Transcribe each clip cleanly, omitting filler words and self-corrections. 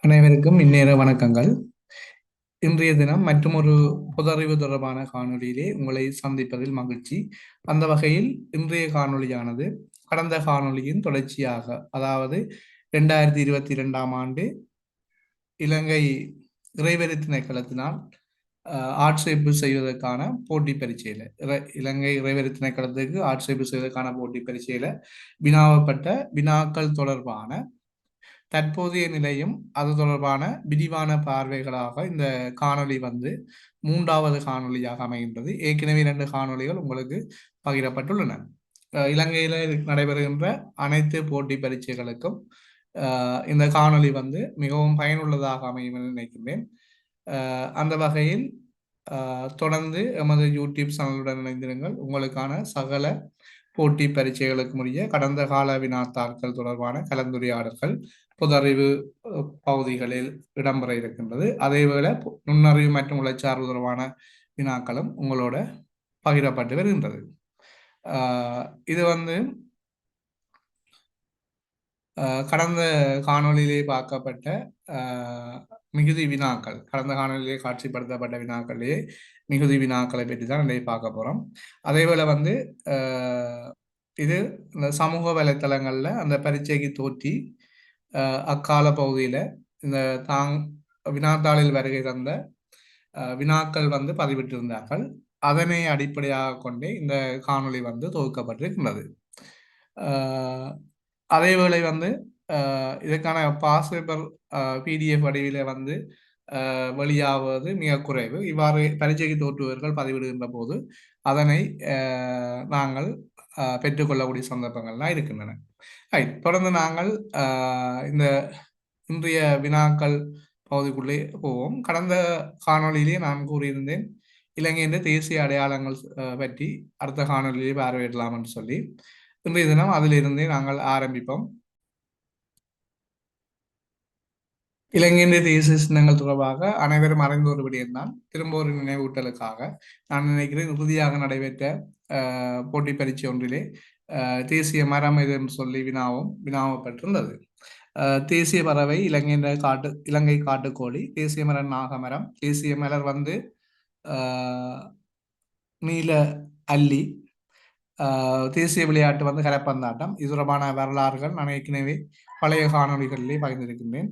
அனைவருக்கும் இந்நேர வணக்கங்கள். இன்றைய தினம் மற்றுமொரு பொதறிவு தொடர்பான காணொளியிலே உங்களை சந்திப்பதில் மகிழ்ச்சி. அந்த வகையில் இன்றைய காணொளியானது கடந்த காணொளியின் தொடர்ச்சியாக, அதாவது 2022ஆம் ஆண்டு இலங்கை இறைவரி திணைக்களத்தினால் ஆட்சேர்ப்பு செய்வதற்கான போட்டி பரீட்சையில இலங்கை இறைவரி திணைக்களத்துக்கு ஆட்சேர்ப்பு செய்வதற்கான போட்டி பரீட்சையில வினாவப்பட்ட வினாக்கள் தொடர்பான தற்போதைய நிலையும் அது தொடர்பான விரிவான பார்வைகளாக இந்த காணொளி வந்து மூன்றாவது காணொளியாக அமைகின்றது. ஏற்கனவே 2 காணொளிகள் உங்களுக்கு பகிரப்பட்டுள்ளன. இலங்கையில் நடைபெறுகின்ற அனைத்து போட்டி பரீட்சைகளுக்கும் இந்த காணொளி வந்து மிகவும் பயனுள்ளதாக அமையும் என நினைக்கின்றேன். அந்த வகையில் தொடர்ந்து எமது யூடியூப் சேனலுடன் இணைந்திருங்கள். உங்களுக்கான சகல போட்டி பரீட்சைகளுக்கு உரிய கடந்த கால வினாத்தாள்கள் தொடர்பான கலந்துரையாடல்கள் பொதறிவு பகுதிகளில் இடம்பெற இருக்கின்றது. அதேவேளை நுண்ணறிவு மற்றும் உழைச்சார்பு தொடர்பான வினாக்களும் உங்களோட பகிரப்பட்டு வருகின்றது. இது வந்து கடந்த காணொளியிலே பார்க்கப்பட்ட மிகுதி வினாக்கள், கடந்த காணொலியிலே காட்சிப்படுத்தப்பட்ட வினாக்களிலே மிகுதி வினாக்களை பற்றி தான் இதை பார்க்க போகிறோம். அதேவேளை வந்து இது இந்த சமூக வலைத்தளங்களில் அந்த பரீட்சைக்கு தோற்றி அக்கால பகுதியில் இந்த வினாத்தாளில் வருகை தந்த வினாக்கள் வந்து பதிவிட்டிருந்தார்கள். அதனை அடிப்படையாக கொண்டே இந்த காணொளி வந்து தொகுக்கப்பட்டிருக்கின்றது. அதேவேளை வந்து இதற்கான பாஸ் பேப்பர் பிடிஎஃப் வடிவில வந்து வெளியாவது மிக குறைவு. இவ்வாறு பரீட்சைக்கு தோற்றுவர்கள் பதிவிடுகின்ற போது அதனை நாங்கள் பெற்றுக்கொள்ளக்கூடிய சந்தர்ப்பங்கள்லாம் இருக்கின்றன. தொடர்ந்து நாங்கள் இந்த இன்றைய வினாக்கள் பகுதிக்குள்ளே போவோம். கடந்த காணொளியிலே நான் கூறியிருந்தேன் இலங்கையின் தேசிய அடையாளங்கள் பற்றி அடுத்த காணொலியிலே பார்வையிடலாம் என்று சொல்லி. இன்றைய தினம் அதிலிருந்தே நாங்கள் ஆரம்பிப்போம். இலங்கையின் தேசிய சின்னங்கள் தொடர்பாக அனைவரும் அறிந்த ஒரு விடயம்தான். திரும்ப ஒரு நினைவூட்டலுக்காக நான் நினைக்கிறேன், இறுதியாக நடைபெற்ற போட்டி பரீட்சை ஒன்றிலே தேசிய மரம் எது என்று சொல்லி வினாவப்பட்டிருந்தது. தேசிய பறவை இலங்கை காட்டுக்கோழி, தேசிய மரம் நாகமரம், தேசிய மலர் வந்து நீல அல்லி, தேசிய விளையாட்டு வந்து கரப்பந்தாட்டம். இது தொடர்பான வரலாறுகள் நான் ஏற்கனவே பழைய காணொலிகளிலே பகிர்ந்திருக்கின்றேன்.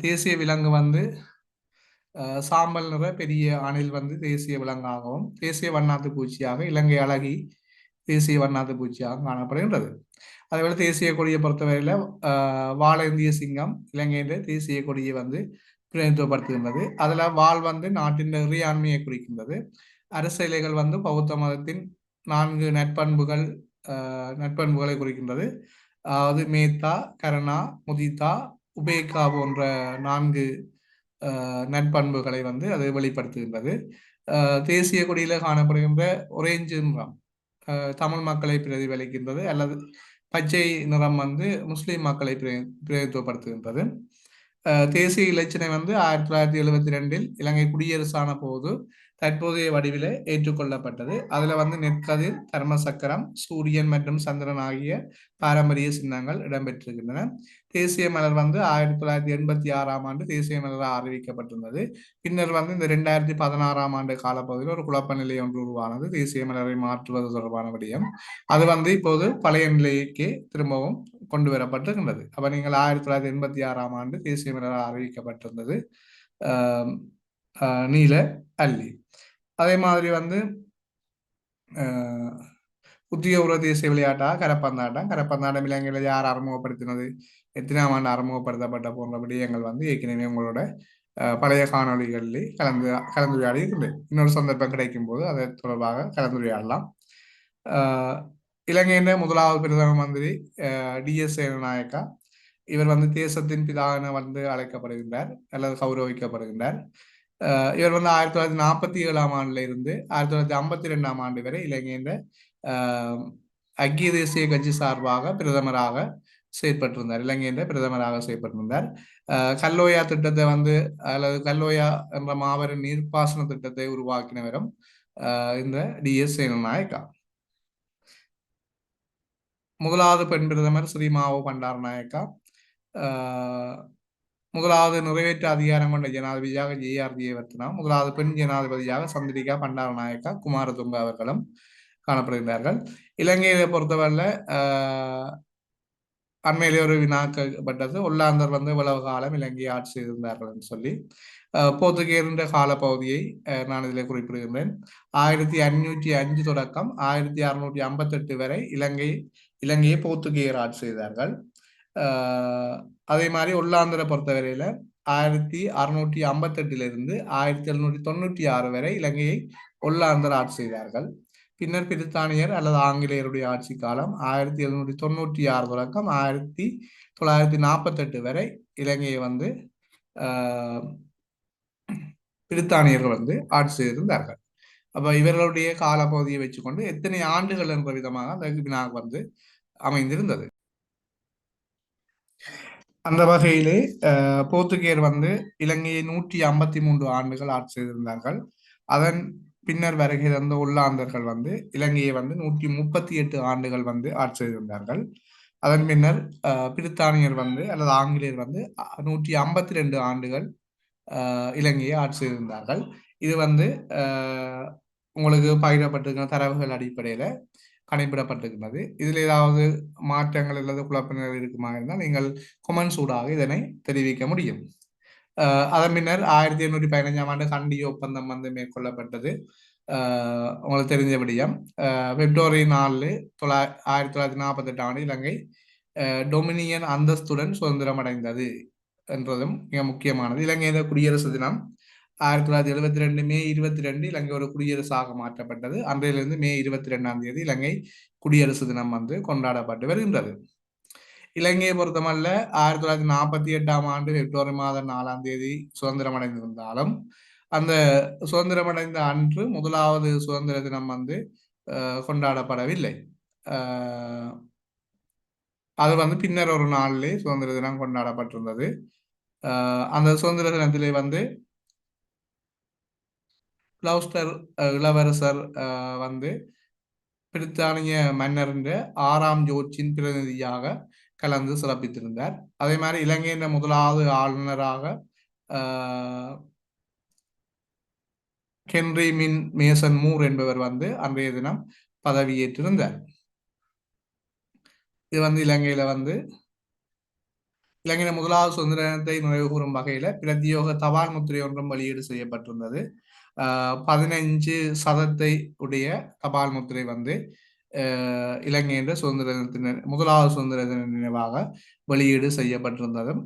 தேசிய விலங்கு வந்து சாம்பல் நிற பெரிய அணில் வந்து தேசிய விலங்காகவும், தேசிய வண்ணாத்து பூச்சியாக இலங்கை அழகி தேசிய வண்ணாத்து பூச்சியாக காணப்படுகின்றது. அதேபோல தேசிய கொடியை பொறுத்தவரையில் வாழ இந்திய சிங்கம் இலங்கையின் தேசிய கொடியை வந்து பிரதிநிதித்துவப்படுத்துகின்றது. அதில் வாள் வந்து நாட்டின் இறையாண்மையை குறிக்கின்றது. அரசியலைகள் வந்து பௌத்த மதத்தின் 4 நட்பண்புகளை குறிக்கின்றது. அதாவது மேத்தா, கருணா, முதிதா, உபேகா போன்ற 4 நட்பண்புகளை வந்து அது வெளிப்படுத்துகின்றது. தேசிய கொடியில காணப்படுகின்ற ஒரேஞ்சு நிறம் தமிழ் மக்களை பிரதிபலிக்கின்றது, அல்லது பச்சை நிறம் வந்து முஸ்லிம் மக்களை பிரதித்துவப்படுத்துகின்றது. தேசிய இலச்சினை வந்து 1972 இலங்கை குடியரசான போது தற்போதைய வடிவில ஏற்றுக்கொள்ளப்பட்டது. அதுல வந்து நெற்கதிர், தர்ம சக்கரம், சூரியன் மற்றும் சந்திரன் ஆகிய பாரம்பரிய சின்னங்கள் இடம்பெற்றிருக்கின்றன. தேசிய மலர் வந்து 1986ஆம் ஆண்டு தேசிய மலராக அறிவிக்கப்பட்டிருந்தது. பின்னர் வந்து இந்த 2016ஆம் ஆண்டு காலப்பகுதியில் ஒரு குழப்ப நிலை ஒன்று உருவானது, தேசிய மலரை மாற்றுவது தொடர்பான விடயம். அது வந்து இப்போது பழைய நிலைக்கே திரும்பவும் கொண்டு வரப்பட்டிருக்கின்றது. அப்ப நீங்கள் 1986ஆம் ஆண்டு தேசிய மலராக அறிவிக்கப்பட்டிருந்தது நீல அல்லி. அதே மாதிரி வந்து உத்தியோக தேசிய விளையாட்டாக கரப்பந்தாட்டம் இலங்கையில் யார் அறிமுகப்படுத்தினது, எத்தனாம் ஆண்டு அறிமுகப்படுத்தப்பட்ட போன்ற விடயங்கள் வந்து ஏற்கனவே உங்களோட பழைய காணொலிகளில் கலந்துரையாடி இருக்கின்றேன். இன்னொரு சந்தர்ப்பம் கிடைக்கும் போது அதை தொடர்பாக கலந்துரையாடலாம். இலங்கையின் முதலாவது பிரதம மந்திரி DS சேனநாயக்கா. இவர் வந்து தேசத்தின் பிதான வந்து அழைக்கப்படுகின்றார் அல்லது கௌரவிக்கப்படுகின்றார். இவர் வந்து 1947ஆம் ஆண்டுல இருந்து 1952ஆம் ஆண்டு வரை இலங்கையின் ஐக்கிய தேசிய கட்சி சார்பாக பிரதமராக செயற்பட்டிருந்தார். இலங்கையின் பிரதமராக செயற்பட்டிருந்தார். கல்லோயா திட்டத்தை வந்து அல்லது கல்லோயா என்ற மாபெரும் நீர்ப்பாசன திட்டத்தை உருவாக்கினவரும் இந்த DS சேனநாயக்கா. முதலாவது பெண் பிரதமர் ஸ்ரீமாவோ பண்டாரநாயக்கா. முதலாவது நிறைவேற்று அதிகாரம் கொண்ட ஜனாதிபதியாக ஜே.ஆர். ஜெயவர்த்தனா, முதலாவது பெண் ஜனாதிபதியாக சந்திரிகா பண்டாரநாயக்கா குமாரதுங்க அவர்களும் காணப்படுகிறார்கள். இலங்கையை பொறுத்தவரையில் அண்மையிலே ஒரு வினாக்கப்பட்டது, ஒல்லாந்தர் வந்து இவ்வளவு காலம் இலங்கையை ஆட்சி செய்திருந்தார்கள் என்று சொல்லி. போர்த்துகேயரின் காலப்பகுதியை நான் இதில் குறிப்பிடுகின்றேன். 1505 தொடக்கம் 1658 வரை இலங்கையை போர்த்துகேயர் ஆட்சி செய்தார்கள். அதே மாதிரி ஒல்லாந்தரை பொறுத்தவரையில 1658 1796 வரை இலங்கையை ஒல்லாந்தர் ஆட்சி செய்தார்கள். பின்னர் பிரித்தானியர் அல்லது ஆங்கிலேயருடைய ஆட்சி காலம் 1796 தொடக்கம் 1948 வரை இலங்கையை வந்து பிரித்தானியர்கள் வந்து ஆட்சி செய்திருந்தார்கள். அப்ப இவர்களுடைய காலப்பகுதியை வச்சுக்கொண்டு எத்தனை ஆண்டுகள் என்ற விதமாக அந்த வினாக வந்து அமைந்திருந்தது. அந்த வகையிலே போர்த்துகேயர் வந்து இலங்கையை 153 ஆண்டுகள் ஆட்சி செய்திருந்தார்கள். அதன் பின்னர் வருகை தந்த ஒல்லாந்தர்கள் வந்து இலங்கையை வந்து 138 ஆண்டுகள் வந்து ஆட்சி செய்திருந்தார்கள். அதன் பின்னர் பிரித்தானியர் வந்து அல்லது ஆங்கிலேயர் வந்து 152 ஆண்டுகள் இலங்கையை ஆட்சி செய்திருந்தார்கள். இது வந்து உங்களுக்கு பகிரப்பட்டிருக்கிற தரவுகள் அடிப்படையில் கணிப்பிடப்பட்டிருக்கிறது. இதில் ஏதாவது மாற்றங்கள் அல்லது குழப்பங்கள் இருக்குமா இருந்தால் நீங்கள் கொமெண்ட்ஸ் ஊடாக இதனை தெரிவிக்க முடியும். அதன் பின்னர் 1815 ஆண்டு கண்டி ஒப்பந்தம் வந்து மேற்கொள்ளப்பட்டது. உங்களுக்கு தெரிஞ்ச விடயம். பிப்ரவரி 4 1948 ஆண்டு இலங்கை டொமினியன் அந்தஸ்துடன் சுதந்திரம் அடைந்தது என்றதும் மிக முக்கியமானது. இலங்கையின் குடியரசு தினம் 1972 மே 22 இலங்கை ஒரு குடியரசாக மாற்றப்பட்டது. அன்றையிலிருந்து மே 22ஆம் தேதி இலங்கை குடியரசு தினம் வந்து கொண்டாடப்பட்டு வருகின்றது. இலங்கையை பொறுத்தமல்ல 1948ஆம் ஆண்டு பிப்ரவரி மாதம் 4ஆம் தேதி சுதந்திரம் அடைந்திருந்தாலும் அந்த சுதந்திரம் அடைந்த அன்று முதலாவது சுதந்திர தினம் வந்து கொண்டாடப்படவில்லை. அது வந்து பின்னர் ஒரு நாளிலே சுதந்திர தினம் கொண்டாடப்பட்டிருந்தது. அந்த சுதந்திர தினத்திலே வந்து கிளவுஸ்டர் இளவரசர் வந்து பிரித்தானிய மன்னரின் 6ஆம் ஜோர்ஜின் பிரதிநிதியாக கலந்து சிறப்பித்திருந்தார். அதே மாதிரி இலங்கையின் முதலாவது ஆளுநராக ஹென்றி மின் மேசன் மூர் என்பவர் வந்து அன்றைய தினம் பதவியேற்றிருந்தார். இது வந்து இலங்கையில முதலாவது சுதந்திர தினத்தை நிறைவு கூறும் வகையில பிரத்யோக தபால் முத்திரை ஒன்றும் வெளியீடு செய்யப்பட்டிருந்தது. 15 சதத்தை உடைய தபால் முத்திரை வந்து இலங்கையின் சுதந்திர தினத்தின் முதலாவது சுதந்திர தின நினைவாக வெளியீடு செய்யப்பட்டிருந்ததும்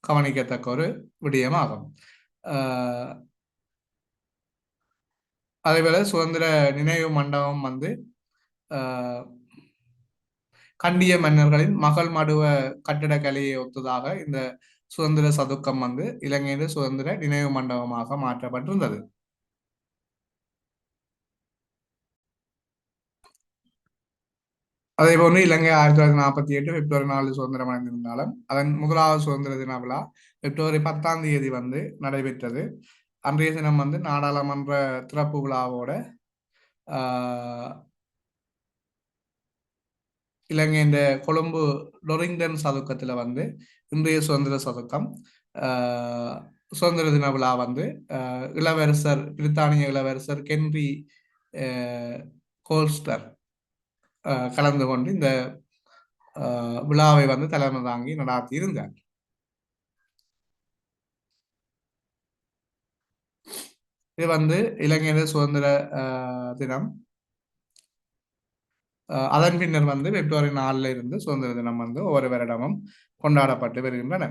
கவனிக்கத்தக்க ஒரு விடயமாகும். அதேபோல சுதந்திர நினைவு மண்டபம் வந்து கண்டிய மன்னர்களின் மகள் மடுவ கட்டிடக்கலையை ஒத்ததாக இந்த சுதந்திர சதுக்கம் வந்து இலங்கையின் சுதந்திர நினைவு மண்டபமாக மாற்றப்பட்டிருந்தது. அதே போன்று இலங்கை 1948 பிப்ரவரி 4 சுதந்திரம் அடைந்திருந்தாலும் அதன் முதலாவது சுதந்திர தின விழா பிப்ரவரி 10ஆம் தேதி வந்து நடைபெற்றது. அன்றைய தினம் வந்து நாடாளுமன்ற திறப்பு விழாவோட இலங்கையின் கொழும்பு டொரிங்டன் சதுக்கத்தில் வந்து இன்றைய சுதந்திர சதுக்கம் சுதந்திர தின விழா வந்து இளவரசர் பிரித்தானிய இளவரசர் ஹென்றி கோல்ஸ்டர் கலந்து கொண்டு இந்த விழாவை வந்து தலைமை தாங்கி நடாத்தி இருந்தார். இது வந்து இலங்கையின் சுதந்திர தினம். அதன் பின்னர் வந்து பிப்ரவரி 4 இருந்து சுதந்திர தினம் வந்து ஒவ்வொரு வருடமும் கொண்டாடப்பட்டு வருகின்றன.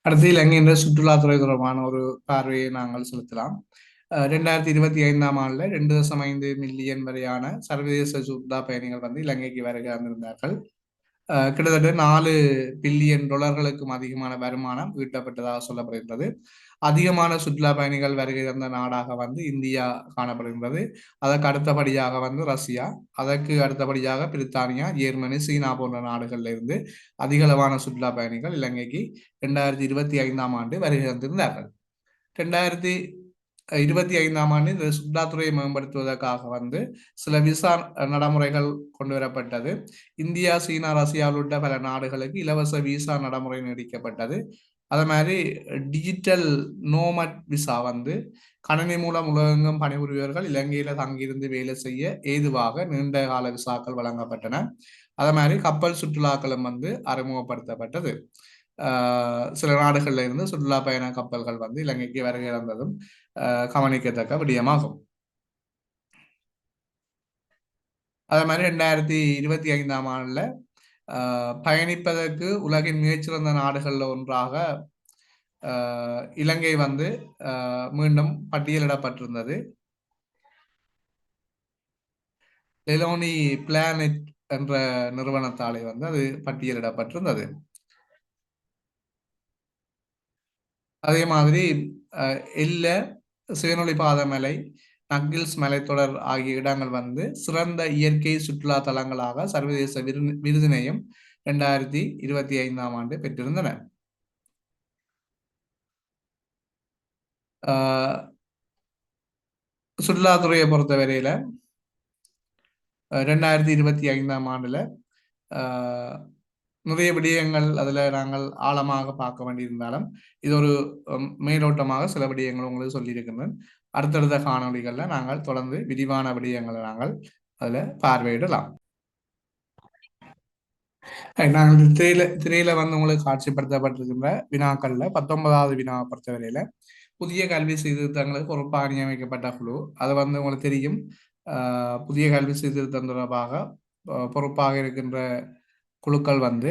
அடுத்து இலங்கையின் சுற்றுலாத்துறை தொடர்பான ஒரு பார்வையை நாங்கள் செலுத்தலாம். 2025ஆம் ஆண்டுல 2.5 மில்லியன் வரையான சர்வதேச சுற்றுலா பயணிகள் வந்து இலங்கைக்கு வருகை வந்திருந்தார்கள். கிட்டத்தட்ட $4 பில்லியன் அதிகமான வருமானம் ஈட்டப்பட்டதாக சொல்லப்படுகின்றது. அதிகமான சுற்றுலா பயணிகள் வருகை தந்த நாடாக வந்து இந்தியா காணப்படுகின்றது. அதற்கு அடுத்தபடியாக வந்து ரஷ்யா, அதற்கு அடுத்தபடியாக பிரித்தானியா, ஜெர்மனி, சீனா போன்ற நாடுகளில் இருந்து அதிகளவான சுற்றுலா பயணிகள் இலங்கைக்கு 2025ஆம் ஆண்டு வருகை தந்திருந்தார்கள். 25ஆம் ஆண்டு இந்த சுற்றுலாத்துறையை மேம்படுத்துவதற்காக வந்து சில விசா நடைமுறைகள் கொண்டு வரப்பட்டது. இந்தியா, சீனா, ரஷ்யா உள்ளிட்ட பல நாடுகளுக்கு இலவச விசா நடைமுறை நீடிக்கப்பட்டது. அதே மாதிரி டிஜிட்டல் நோமட் விசா வந்து கணினி மூலம் உலகெங்கும் பணிபுரிபவர்கள் இலங்கையில தங்கியிருந்து வேலை செய்ய ஏதுவாக நீண்ட கால விசாக்கள் வழங்கப்பட்டன. அதே மாதிரி கப்பல் சுற்றுலாக்களும் வந்து அறிமுகப்படுத்தப்பட்டது. சில நாடுகள்ல இருந்து சுற்றுலா பயண கப்பல்கள் வந்து இலங்கைக்கு வருகை தந்ததும் கவனிக்கத்தக்க விடயமாகும். அதே மாதிரி 2025ஆம் ஆண்டுல பயணிப்பதற்கு உலகின் மிகச்சிறந்த நாடுகள்ல ஒன்றாக இலங்கை வந்து மீண்டும் பட்டியலிடப்பட்டிருந்தது. லெலோனி பிளானட் என்ற நிறுவனத்தாலே வந்து அது பட்டியலிடப்பட்டிருந்தது. அதே மாதிரி எல்ல, சுயநொளி பாதமலை, நக்கில்ஸ் மலைத்தொடர் ஆகிய இடங்கள் வந்து சிறந்த இயற்கை சுற்றுலா தலங்களாக சர்வதேச விருதினையும் 2025ஆம் ஆண்டு பெற்றிருந்தன. சுற்றுலாத்துறையை பொறுத்தவரையில 2025ஆம் ஆண்டுல நிறைய விடயங்கள் அதுல நாங்கள் ஆழமாக பார்க்க வேண்டியிருந்தாலும் இது ஒரு மேலோட்டமாக சில விடயங்கள் உங்களுக்கு சொல்லியிருக்கின்றேன். அடுத்தடுத்த காணொலிகள்ல நாங்கள் தொடர்ந்து விரிவான விடயங்களை நாங்கள் அதுல பார்வையிடலாம். நாங்கள் திரையில வந்து உங்களுக்கு காட்சிப்படுத்தப்பட்டிருக்கின்ற வினாக்கள்ல 19வது வினா பொறுத்தவரையில புதிய கல்வி சீர்திருத்தங்களுக்கு பொறுப்பாக நியமிக்கப்பட்ட குழு அது வந்து உங்களுக்கு தெரியும். புதிய கல்வி சீர்திருத்தம் தொடர்பாக பொறுப்பாக இருக்கின்ற குழுக்கள் வந்து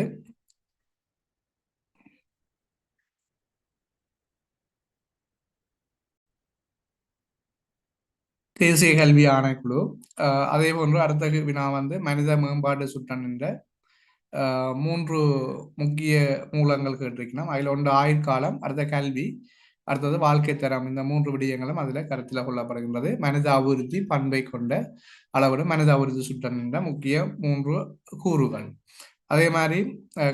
தேசிய கல்வி ஆணைக்குழு. அதே போன்று அடுத்த வினா வந்து மனித மேம்பாட்டு சுட்டம் என்ற 3 முக்கிய மூலங்கள் கேட்டிருக்கணும். அதில் ஒன்று ஆயுட்காலம், அடுத்த கல்வி, அடுத்தது வாழ்க்கை தரம். இந்த 3 விடயங்களும் அதில் கருத்தில் கொள்ளப்படுகின்றது. மனித அபிவிருத்தி பண்பை கொண்ட அளவிடும் மனித அபிவிருத்தி சுட்டம் என்ற முக்கிய 3 கூறுகள். அதே மாதிரி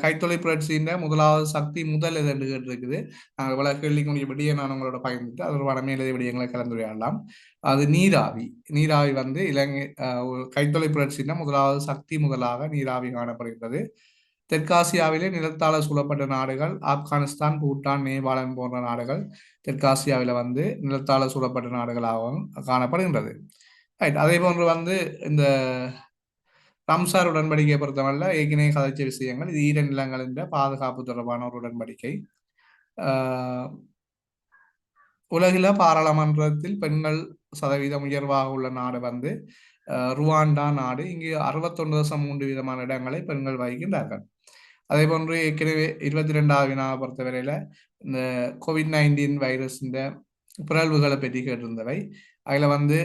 கைத்தொழில் புரட்சியின் முதலாவது சக்தி முதல் எது என்று கேட்டிருக்குது. நாங்கள் இவ்வளவு கேள்விக்குரிய விடிய நான் உங்களோட பகிர்ந்துட்டு அதோட மேலதிக விடயங்களை கலந்துரையாடலாம். அது நீராவி. நீராவி வந்து இலங்கை கைத்தொழில் புரட்சியின் முதலாவது சக்தி முதலாக நீராவி காணப்படுகிறது. தெற்காசியாவிலே நிலத்தால சூழப்பட்ட நாடுகள் ஆப்கானிஸ்தான், பூட்டான், நேபாளம் போன்ற நாடுகள் தெற்காசியாவில் வந்து நிலத்தால சூழப்பட்ட நாடுகளாகவும் காணப்படுகின்றது. ரைட். அதே போன்று வந்து இந்த ரம்சார் உடன்படிக்கையை பொறுத்தவரை ஏற்கனவே கதைச்ச விஷயங்கள். இது ஈர நிலங்களின் பாதுகாப்பு தொடர்பான ஒரு உடன்படிக்கை. உலகில பாராளுமன்றத்தில் பெண்கள் சதவீதம் உயர்வாக உள்ள நாடு வந்து ருவாண்டா நாடு. இங்கு 61.3 விதமான இடங்களை பெண்கள் வகிக்கின்றார்கள். அதே போன்று ஏற்கனவே 22வது வினாவை பொறுத்தவரையில இந்த COVID-19 வைரஸ் பிறழ்வுகளை பற்றி கேட்டிருந்தவை. அதில் வந்து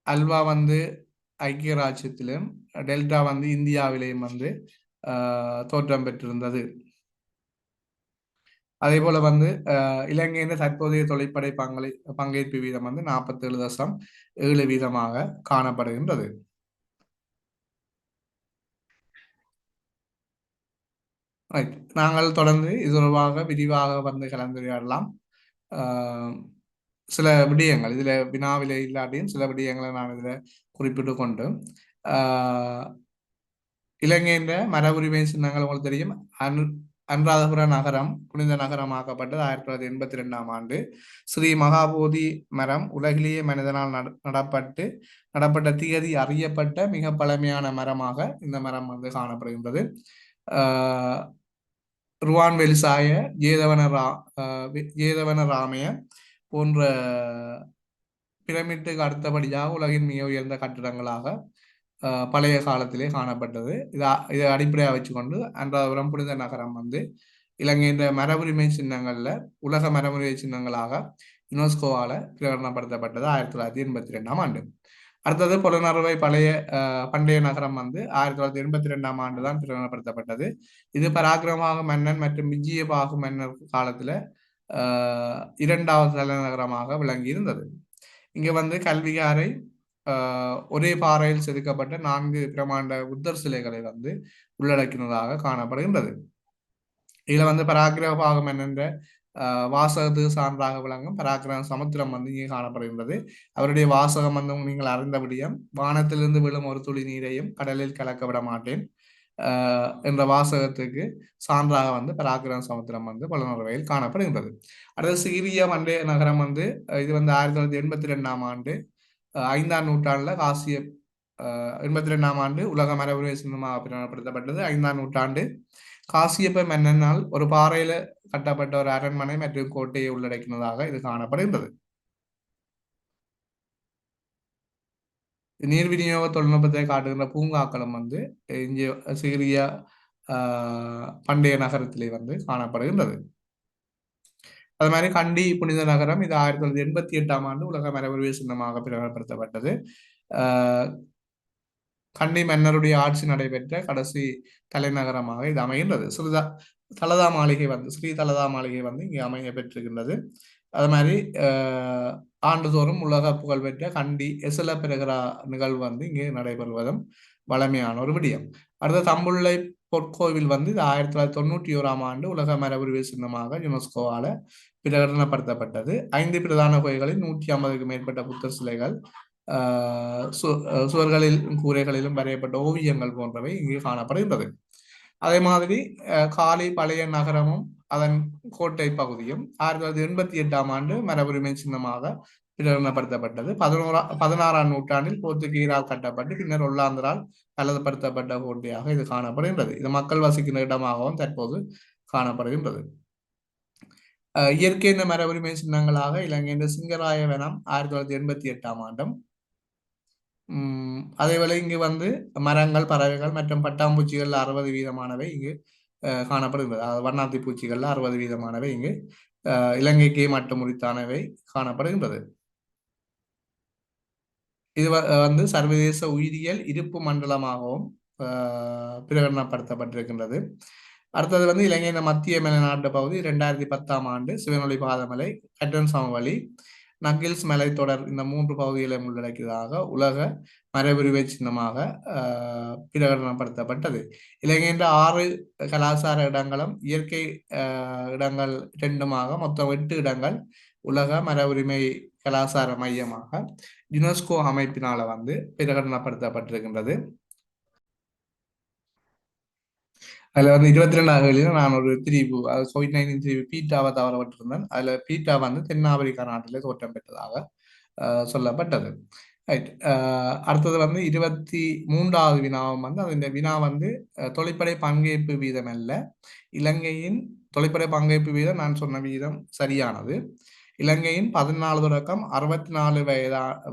அல்வா வந்து ஐக்கிய ராஜ்யத்திலும் டெல்டா வந்து இந்தியாவிலேயும் வந்து தோற்றம் பெற்றிருந்தது. அதே போல வந்து இலங்கையின் தற்போதைய தொழிற்படை பங்கேற்பு வீதம் வந்து 47.7 வீதமாக காணப்படுகின்றது. நாங்கள் தொடர்ந்து இது தொடர்பாக விரிவாக வந்து கலந்துரையாடலாம். சில விடயங்கள் இதுல வினாவில இல்லாட்டியும் சில விடயங்களை நான் இதுல குறிப்பிட்டு கொண்டு இலங்கையின் மரபுரிமை சின்னங்கள் உங்களுக்கு தெரியும். அனுராதபுர நகரம் புனித நகரமாக்கப்பட்டது 1982ஆம் ஆண்டு. ஸ்ரீ மகாபோதி மரம் உலகிலேயே மனிதனால் நடப்பட்ட திகதி அறியப்பட்ட மிக பழமையான மரமாக இந்த மரம் வந்து காணப்படுகின்றது. ருவான் வெலிசாய, ஜேதவன ராமய போன்ற பிரமிட்டுக்கு அடுத்தபடியாக உலகின் மிக உயர்ந்த கட்டிடங்களாக பழைய காலத்திலே காணப்பட்டது. இதை அடிப்படையாக வச்சுக்கொண்டு அன்றாபுரம் புனித நகரம் வந்து இலங்கையின் மரபுரிமை சின்னங்கள்ல உலக மரபுரிமை சின்னங்களாக யுனெஸ்கோவால பிரகடனப்படுத்தப்பட்டது 1982ஆம் ஆண்டு. அடுத்தது புலனறுவை பண்டைய நகரம் வந்து 1982ஆம் ஆண்டு தான் பிரகடனப்படுத்தப்பட்டது. இது பராக்கிரமாக மன்னன் மற்றும் விஜயபாகு மன்னர் காலத்துல 2வது தலைநகரமாக விளங்கி இருந்தது. இங்க வந்து கல்வியாரை ஒரே பாறையில் செதுக்கப்பட்ட 4 பிரமாண்ட புத்தர் சிலைகளை வந்து உள்ளடக்கினதாக காணப்படுகின்றது. இதுல வந்து பராக்கிரபாகம் என்ற வாசகத்துக்கு சான்றாக விளங்கும் பராக்கிரம சமுத்திரம் வந்து இங்கே காணப்படுகின்றது. அவருடைய வாசகம் வந்து நீங்கள் அறிந்தபடியும் வானத்திலிருந்து விழும் ஒரு துளி நீரையும் கடலில் கலக்க விட மாட்டேன் என்ற வாசகத்துக்கு சான்றாக வந்து பராக்கிரம சமுத்திரம் வந்து புலனறுவையில் காணப்படுகின்றது. அடுத்து சிகிரிய மண்டே நகரம் வந்து இது வந்து 1982 ஆண்டு 5ஆம் நூற்றாண்டுல காசிய 82 ஆண்டு உலக மரபுரிமை சின்னமாக பிரகடனப்படுத்தப்பட்டது. 5ஆம் நூற்றாண்டு காசியப்ப மன்னனால் ஒரு பாறையில கட்டப்பட்ட ஒரு அரண்மனை மற்றும் கோட்டையை உள்ளடக்கினதாக இது காணப்படுகின்றது. நீர் விநியோக தொழில்நுட்பத்தை காட்டுகின்ற பூங்காக்களும் வந்து இங்கே சிகிரியா பண்டைய நகரத்திலே வந்து காணப்படுகின்றது. அது மாதிரி கண்டி புனித நகரம் இது 1988 ஆண்டு உலக மரபுரிமை சின்னமாக பிரகடனப்படுத்தப்பட்டது. கண்டி மன்னருடைய ஆட்சி நடைபெற்ற கடைசி தலைநகரமாக இது அமைகின்றது. தலதா மாளிகை வந்து ஸ்ரீ தலதா மாளிகை வந்து இங்கே அமைய பெற்றிருக்கின்றது. அது மாதிரி ஆண்டுதோறும் உலக புகழ்பெற்ற கண்டி எசல பெருகிறா நிகழ்வு வந்து இங்கே நடைபெறுவதும் வளமையான ஒரு விடயம். அடுத்த தம்புள்ளை பொற்கோவில் வந்து இது 1991 ஆண்டு உலக மரபுரிமை சின்னமாக யுனெஸ்கோவால பிரகடனப்படுத்தப்பட்டது. 5 பிரதான கோயில்களில் 150க்கும் மேற்பட்ட புத்தர் சிலைகள் சுவர்களில் கூரைகளிலும் வரையப்பட்ட ஓவியங்கள் போன்றவை இங்கே காணப்படுகின்றது. அதே மாதிரி காலி பழைய நகரமும் அதன் கோட்டை பகுதியும் 1988 ஆண்டு மரபுரிமை சின்னமாக பிரகடனப்படுத்தப்பட்டது. 16ஆம் நூற்றாண்டில் போர்த்துகீரால் கட்டப்பட்டு பின்னர் ஒல்லாந்தரால் பலப்படுத்தப்பட்ட கோட்டையாக இது காணப்படுகின்றது. இது மக்கள் வசிக்கின்ற இடமாகவும் தற்போது காணப்படுகின்றது. இயற்கை மரபுரிமை சின்னங்களாக இலங்கையின் சிங்கராய வனம் 1988 ஆண்டும் அதேவேளை இங்கு வந்து மரங்கள் பறவைகள் மற்றும் பட்டாம்பூச்சிகள் 60% இங்கு காணப்படுகின்றது. வண்ணாத்தி பூச்சிகள் 60% இங்கு இலங்கைக்கு மட்டும் உரித்தானவை காணப்படுகின்றது. இது வந்து சர்வதேச உயிரியல் இருப்பு மண்டலமாகவும் பிரகடனப்படுத்தப்பட்டிருக்கின்றது. அடுத்தது வந்து இலங்கையின் மத்திய மலைநாட்டு பகுதி 2010 ஆண்டு சிவனொளி பாதமலை கட்டன் சமவெளி நக்கில்ஸ் மலைத்தொடர் இந்த 3 பகுதிகளை உள்ளடக்கியதாக உலக மரபுரிமை சின்னமாக பிரகடனப்படுத்தப்பட்டது. இலங்கையின் 6 கலாச்சார இடங்களும் இயற்கை இடங்கள் 2மாக மொத்தம் 8 இடங்கள் உலக மரபுரிமை கலாச்சார மையமாக யுனெஸ்கோ அமைப்பினால வந்து பிரகடனப்படுத்தப்பட்டிருக்கின்றது. அதுல வந்து 22 நான் ஒரு திரிவு COVID-19 திரிவு பீட்டாவை தவறப்பட்டிருந்தேன். அதுல பீட்டா வந்து தென்னாப்பிரிக்கா நாட்டிலே தோற்றம் பெற்றதாக சொல்லப்பட்டது. ரைட். அடுத்தது வந்து 23வது வினாவும் வந்து அந்த வினா வந்து தொழிற்படை பங்கேற்பு வீதம் அல்ல, இலங்கையின் தொழிற்படை பங்கேற்பு வீதம் நான் சொன்ன வீதம் சரியானது. இலங்கையின் 14 தொடக்கம் 64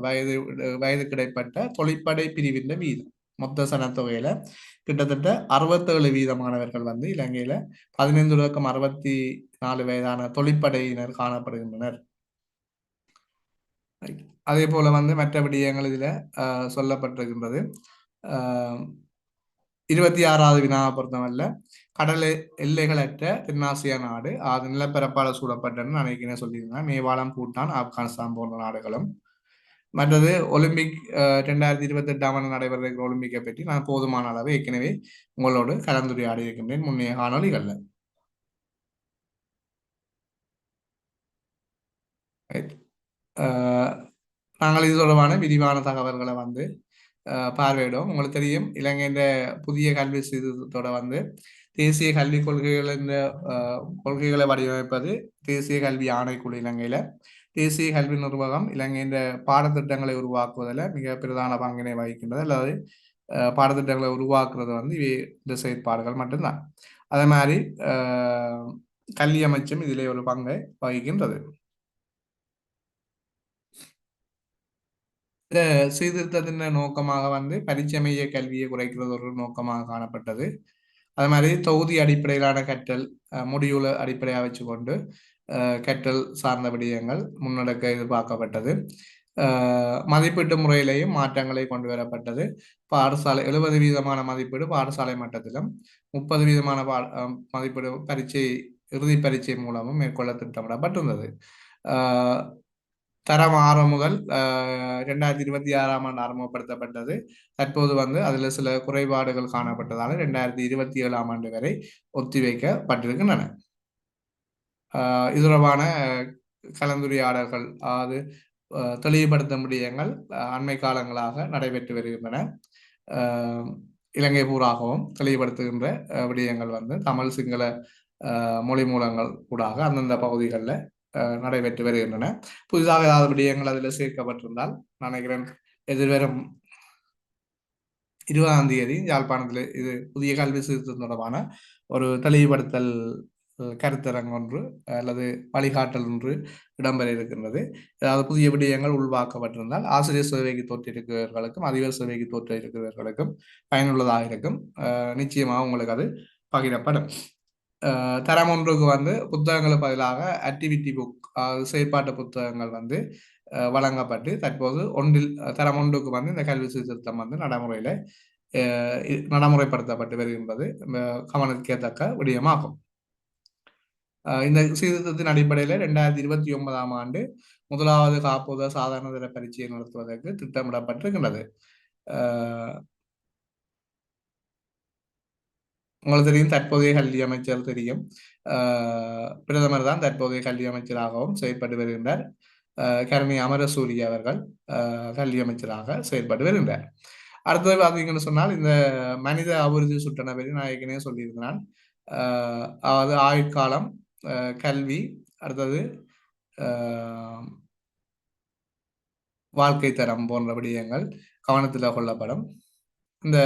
வயது கிடைப்பட்ட தொழிற்படை பிரிவின் வீதம் மொத்த சனத்தொகையில கிட்டத்தட்ட 67% வந்து இலங்கையில 15 தொடக்கம் 64 வயதான தொழிற்படையினர் காணப்படுகின்றனர். அதே போல வந்து மற்ற விடயங்கள் இதுல சொல்லப்பட்டிருக்கின்றது. 26வது வினாவை பொறுத்தவரையில கடல் எல்லைகளற்ற தென்னாசியா நாடு அது நிலப்பரப்பால சூழப்பட்டன்னு நினைக்கிறேன் சொல்லியிருந்தேன். நேபாளம், பூட்டான், ஆப்கானிஸ்தான் போன்ற நாடுகளும். மற்றது ஒலிம்பிக் 2028 ஆண்டு நடைபெற ஒலிம்பிக்கை பற்றி நான் போதுமான அளவு ஏற்கனவே உங்களோடு கலந்துரையாடி இருக்கின்றேன் முன்னைய காணொலிகள்ல. நாங்கள் இது தொடர்பான விரிவான தகவல்களை வந்து பார்வையிடும். உங்களுக்கு தெரியும் இலங்கையின் புதிய கல்வி சீர்திருத்தத்தோட வந்து தேசிய கல்விக் கொள்கைகளை வடிவமைப்பது தேசிய கல்வி ஆணைக்குழு இலங்கையில. தேசிய கல்வி நிர்வாகம் இலங்கையின் பாடத்திட்டங்களை உருவாக்குவதில் மிக பிரதான பங்கினை வகிக்கின்றது. அல்லது பாடத்திட்டங்களை உருவாக்குறது வந்து இந்த செயற்பாடுகள் மட்டும்தான். அதே மாதிரி கல்வி அமைச்சும் இதிலே ஒரு பங்கை வகிக்கின்றது. சீர்திருத்தத்தின் நோக்கமாக வந்து பரிச்சமைய கல்வியை குறைக்கிறது ஒரு நோக்கமாக காணப்பட்டது. அது மாதிரி தொகுதி அடிப்படையிலான கற்றல் முடிவுல அடிப்படையாக வச்சுக்கொண்டு கற்றல் சார்ந்த விடயங்கள் முன்னெடுக்க எதிர்பார்க்கப்பட்டது. மதிப்பீட்டு முறையிலேயும் மாற்றங்களை கொண்டு வரப்பட்டது. பாடசாலை 70% மதிப்பீடு பாடசாலை மட்டத்திலும் 30% மதிப்பீடு பரீட்சை இறுதி பரீட்சை மூலமும் மேற்கொள்ள திட்டமிடப்பட்டிருந்தது. தரம் 6 முதல் 2026 ஆண்டு அறிமுகப்படுத்தப்பட்டது. தற்போது வந்து அதில் சில குறைபாடுகள் காணப்பட்டதால 2027 ஆண்டு வரை ஒத்திவைக்கப்பட்டிருக்கின்றன. இது தொடர்பான கலந்துரையாடல்கள் அது தெளிவுபடுத்தும் விடயங்கள் அண்மை காலங்களாக நடைபெற்று வருகின்றன. இலங்கை பூராகவும் தெளிவுபடுத்துகின்ற விடயங்கள் வந்து தமிழ் சிங்கள மொழி மூலங்கள் கூடாக அந்தந்த பகுதிகளில் நடைபெற்று வருகின்றன. புதிதாக ஏதாவது விடயங்கள் அதில் சேர்க்கப்பட்டிருந்தால் நினைக்கிறேன் எதிர்வரும் 20ஆம் தேதி யாழ்ப்பாணத்தில் இது புதிய கல்வி சீர்திருத்தம் தொடர்பான ஒரு தெளிவுபடுத்தல் கருத்தரங்கு ஒன்று அல்லது வழிகாட்டல் ஒன்று இடம்பெற இருக்கின்றது. ஏதாவது புதிய விடயங்கள் உள்வாக்கப்பட்டிருந்தால் ஆசிரியர் சேவைக்கு தோற்றிருக்கிறவர்களுக்கும் அதிபர் சேவைக்கு தோற்றிருக்கிறவர்களுக்கும் பயனுள்ளதாக இருக்கும். நிச்சயமாக உங்களுக்கு அது பகிரப்படும். தரம் ஒன்றுக்கு வந்து புத்தகங்களுக்கு பதிலாக ஆக்டிவிட்டி புக் செயற்பாட்டு புத்தகங்கள் வந்து வழங்கப்பட்டு தற்போது தரம் ஒன்றுக்கு வந்து இந்த கல்வி சீர்திருத்தம் வந்து நடைமுறைப்படுத்தப்பட்டு வருகின்றது. கவனிக்கத்தக்க விடயமாகும். இந்த சீர்திருத்தத்தின் அடிப்படையில் 2029ஆம் ஆண்டு முதலாவது காப்போத சாதாரண தர பரீட்சையை நடத்துவதற்கு திட்டமிடப்பட்டிருக்கின்றது. உங்களுக்கு தெரியும், தற்போதைய கல்வி அமைச்சர் தெரியும், பிரதமர் தான் தற்போதைய கல்வி அமைச்சராகவும் செயற்பட்டு வருகின்றார். கருணை அமரசூரிய அவர்கள் கல்வி அமைச்சராக செயல்பட்டு வருகின்றார். அடுத்தது பார்த்தீங்கன்னு சொன்னால் இந்த மனித அபிவிருத்தி சுட்டனை பற்றி நான் ஏற்கனவே சொல்லியிருக்கிறேன். அதாவது ஆயுட்காலம், கல்வி, அடுத்தது வாழ்க்கை தரம் போன்ற விடயங்கள் கவனத்தில் கொள்ளப்படும். இந்த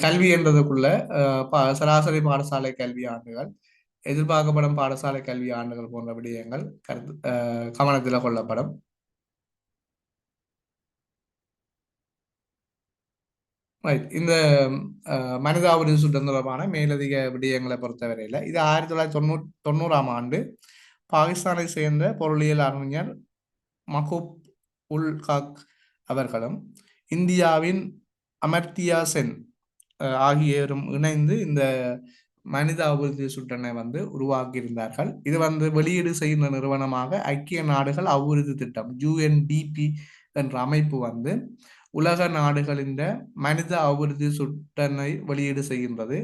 கல்வி என்றதுக்குள்ள சராசரி பாடசாலை கல்வி ஆண்டுகள், எதிர்பார்க்கப்படும் பாடசாலை கல்வி ஆண்டுகள் போன்ற விடயங்கள் கவனத்தில் கொள்ளப்படும். இந்த மனித அபிவிருத்தி சுட்டம் தொடர்பான மேலதிக விடயங்களை பொறுத்தவரையில் இது 1990ஆம் ஆண்டு பாகிஸ்தானை சேர்ந்த பொருளியல் அறிஞர் மஹூப் உல் ஹக் அவர்களும் இந்தியாவின் அமர்த்தியா சென் ஆகியோரும் இணைந்து இந்த மனித அபிவிருத்தி சுட்டனை வந்து உருவாக்கியிருந்தார்கள். இது வந்து வெளியீடு செய்கின்ற நிறுவனமாக ஐக்கிய நாடுகள் அபிவிருத்தி திட்டம் UNDP என்ற அமைப்பு வந்து உலக நாடுகளின் மனித அபிவிருத்தி சுட்டனை வெளியீடு செய்கின்றது.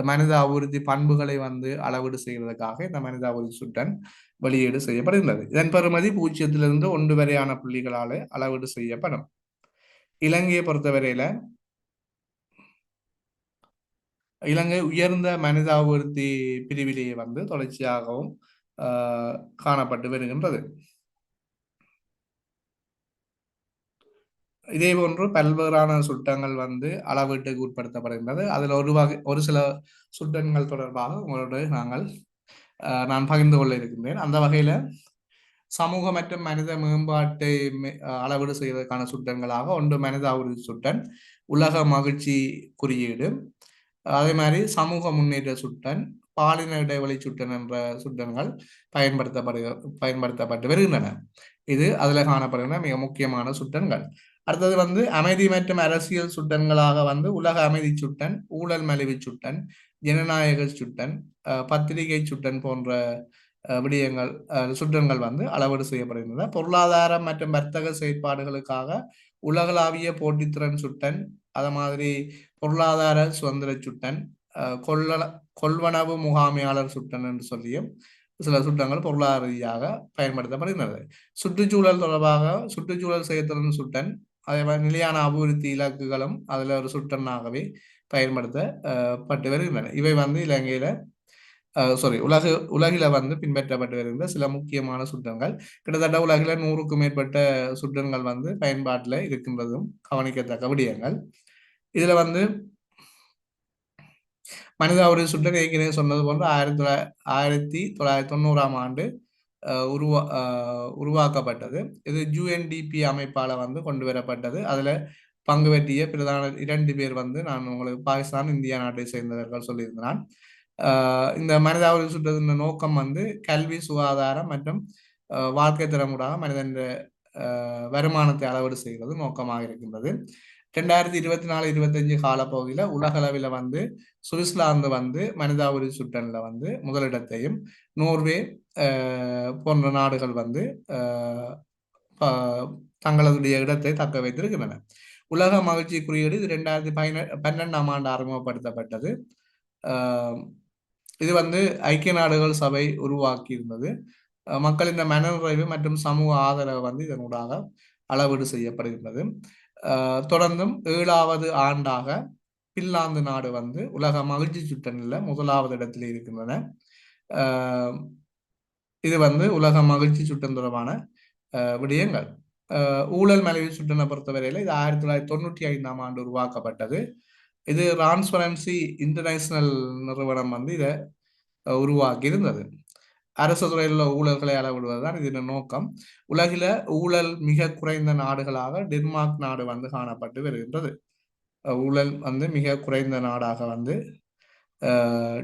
மனித அபிவிருத்தி பண்புகளை வந்து அளவீடு செய்வதற்காக இந்த மனித அபிவிருத்தி சுட்டன் வெளியீடு செய்யப்படுகின்றது. இதன் பெறுமதி 0 to 1 வரையான புள்ளிகளாலே அளவீடு செய்யப்படும். இலங்கையை பொறுத்தவரையில இலங்கை உயர்ந்த மனித அபிவிருத்தி பிரிவிலேயே வந்து தொடர்ச்சியாகவும் காணப்பட்டு வருகின்றது. இதே போன்று பல்வேறான சுட்டங்கள் வந்து அளவீட்டுக்கு உட்படுத்தப்படுகின்றது. அதில் ஒரு சில சுட்டங்கள் தொடர்பாக உங்களோடு நான் பகிர்ந்து கொள்ள இருக்கின்றேன். அந்த வகையில சமூக மற்றும் மனித மேம்பாட்டை அளவீடு செய்வதற்கான சுட்டங்களாக ஒன்று மனித அபிவிருத்தி சுட்டன், உலக மகிழ்ச்சி குறியீடு, அதே மாதிரி சமூக முன்னேற்ற சுட்டன், பாலின இடைவெளி சுட்டன் என்ற சுட்டங்கள் பயன்படுத்தப்பட்டு வருகின்றன. இது அதுல காணப்படுகின்ற மிக முக்கியமான சுட்டங்கள். அடுத்தது வந்து அமைதி மற்றும் அரசியல் சுட்டங்களாக வந்து உலக அமைதி சுட்டன், ஊழல் மலிவு சுட்டன், ஜனநாயக சுட்டன், பத்திரிகை சுட்டன் போன்ற விடயங்கள் சுட்டங்கள் வந்து அளவீடு செய்யப்படுகின்றன. பொருளாதாரம் மற்றும் வர்த்தக செயற்பாடுகளுக்காக உலகளாவிய போட்டித்திறன் சுட்டன், அது மாதிரி பொருளாதார சுதந்திர சுட்டன், கொள்வனவு முகாமையாளர் சுட்டன் என்று சொல்லியும் சில சுட்டங்கள் பொருளாதார ரீதியாக பயன்படுத்தப்படுகின்றது. சுற்றுச்சூழல் தொடர்பாக சுற்றுச்சூழல் செயற்திறன் சுட்டன், அதே மாதிரி நிலையான அபிவிருத்தி இலக்குகளும் அதுல ஒரு சுட்டனாகவே பயன்படுத்தப்பட்டு வருகின்றன. இவை வந்து இலங்கையில உலகில வந்து பின்பற்றப்பட்டு வருகின்ற சில முக்கியமான சுட்டங்கள். கிட்டத்தட்ட உலகில 100க்கும் மேற்பட்ட சுட்டங்கள் வந்து பயன்பாட்டில் இருக்கின்றதும் கவனிக்கத்தக்க விடயங்கள். இதுல வந்து மனித அபிவிருத்தி சுட்டம் ஏற்கனவே சொன்னது போன்று 1990ஆம் ஆண்டு உருவாக்கப்பட்டது. இது UNDP அமைப்பால வந்து கொண்டு வரப்பட்டது. அதுல பங்கு பெற்றிய பிரதான 2 பேர் வந்து நான் உங்களுக்கு பாகிஸ்தான், இந்தியா நாட்டை சேர்ந்தவர்கள் சொல்லியிருந்தான். இந்த மனித அபிவிருத்தி சுட்டத்தின் நோக்கம் வந்து கல்வி, சுகாதாரம் மற்றும் வாழ்க்கை தரமுடாக மனிதன் வருமானத்தை அளவீடு செய்வது நோக்கமாக இருக்கின்றது. 2024-25 காலப்பகுதியில் உலக அளவில் வந்து சுவிட்சர்லாந்து வந்து மனித அபிவிருத்தி சுட்டன்ல வந்து முதலிடத்தையும், நோர்வே போன்ற நாடுகள் வந்து தங்களுடைய இடத்தை தக்க வைத்திருக்கின்றன. உலக மகிழ்ச்சி குறியீடு இது 2012ஆம் ஆண்டு அறிமுகப்படுத்தப்பட்டது. இது வந்து ஐக்கிய நாடுகள் சபை உருவாக்கி இருந்தது. மக்களின் மனநிறைவு மற்றும் சமூக ஆதரவு வந்து இதனூடாக அளவீடு செய்யப்படுகின்றது. தொடர்ந்தும் 7வது ஆண்டாக பின்லாந்து நாடு வந்து உலக மகிழ்ச்சி சுட்டனில் முதலாவது இடத்தில் இருக்கின்றன. இது வந்து உலக மகிழ்ச்சி சுட்டம் தொடர்பான விடயங்கள். ஊழல் மலிவு சுட்டனை பொறுத்தவரையில் இது 1995ஆம் ஆண்டு உருவாக்கப்பட்டது. இது டிரான்ஸ்பரன்சி இன்டர்நேஷனல் நிறுவனம் வந்து இதை உருவாக்கி இருந்தது. அரசு துறையில் உள்ள ஊழல்களை அளவிடுவதுதான் இதன் நோக்கம். உலகில ஊழல் மிக குறைந்த நாடுகளாக டென்மார்க் நாடு வந்து காணப்பட்டு வருகின்றது. ஊழல் வந்து மிக குறைந்த நாடாக வந்து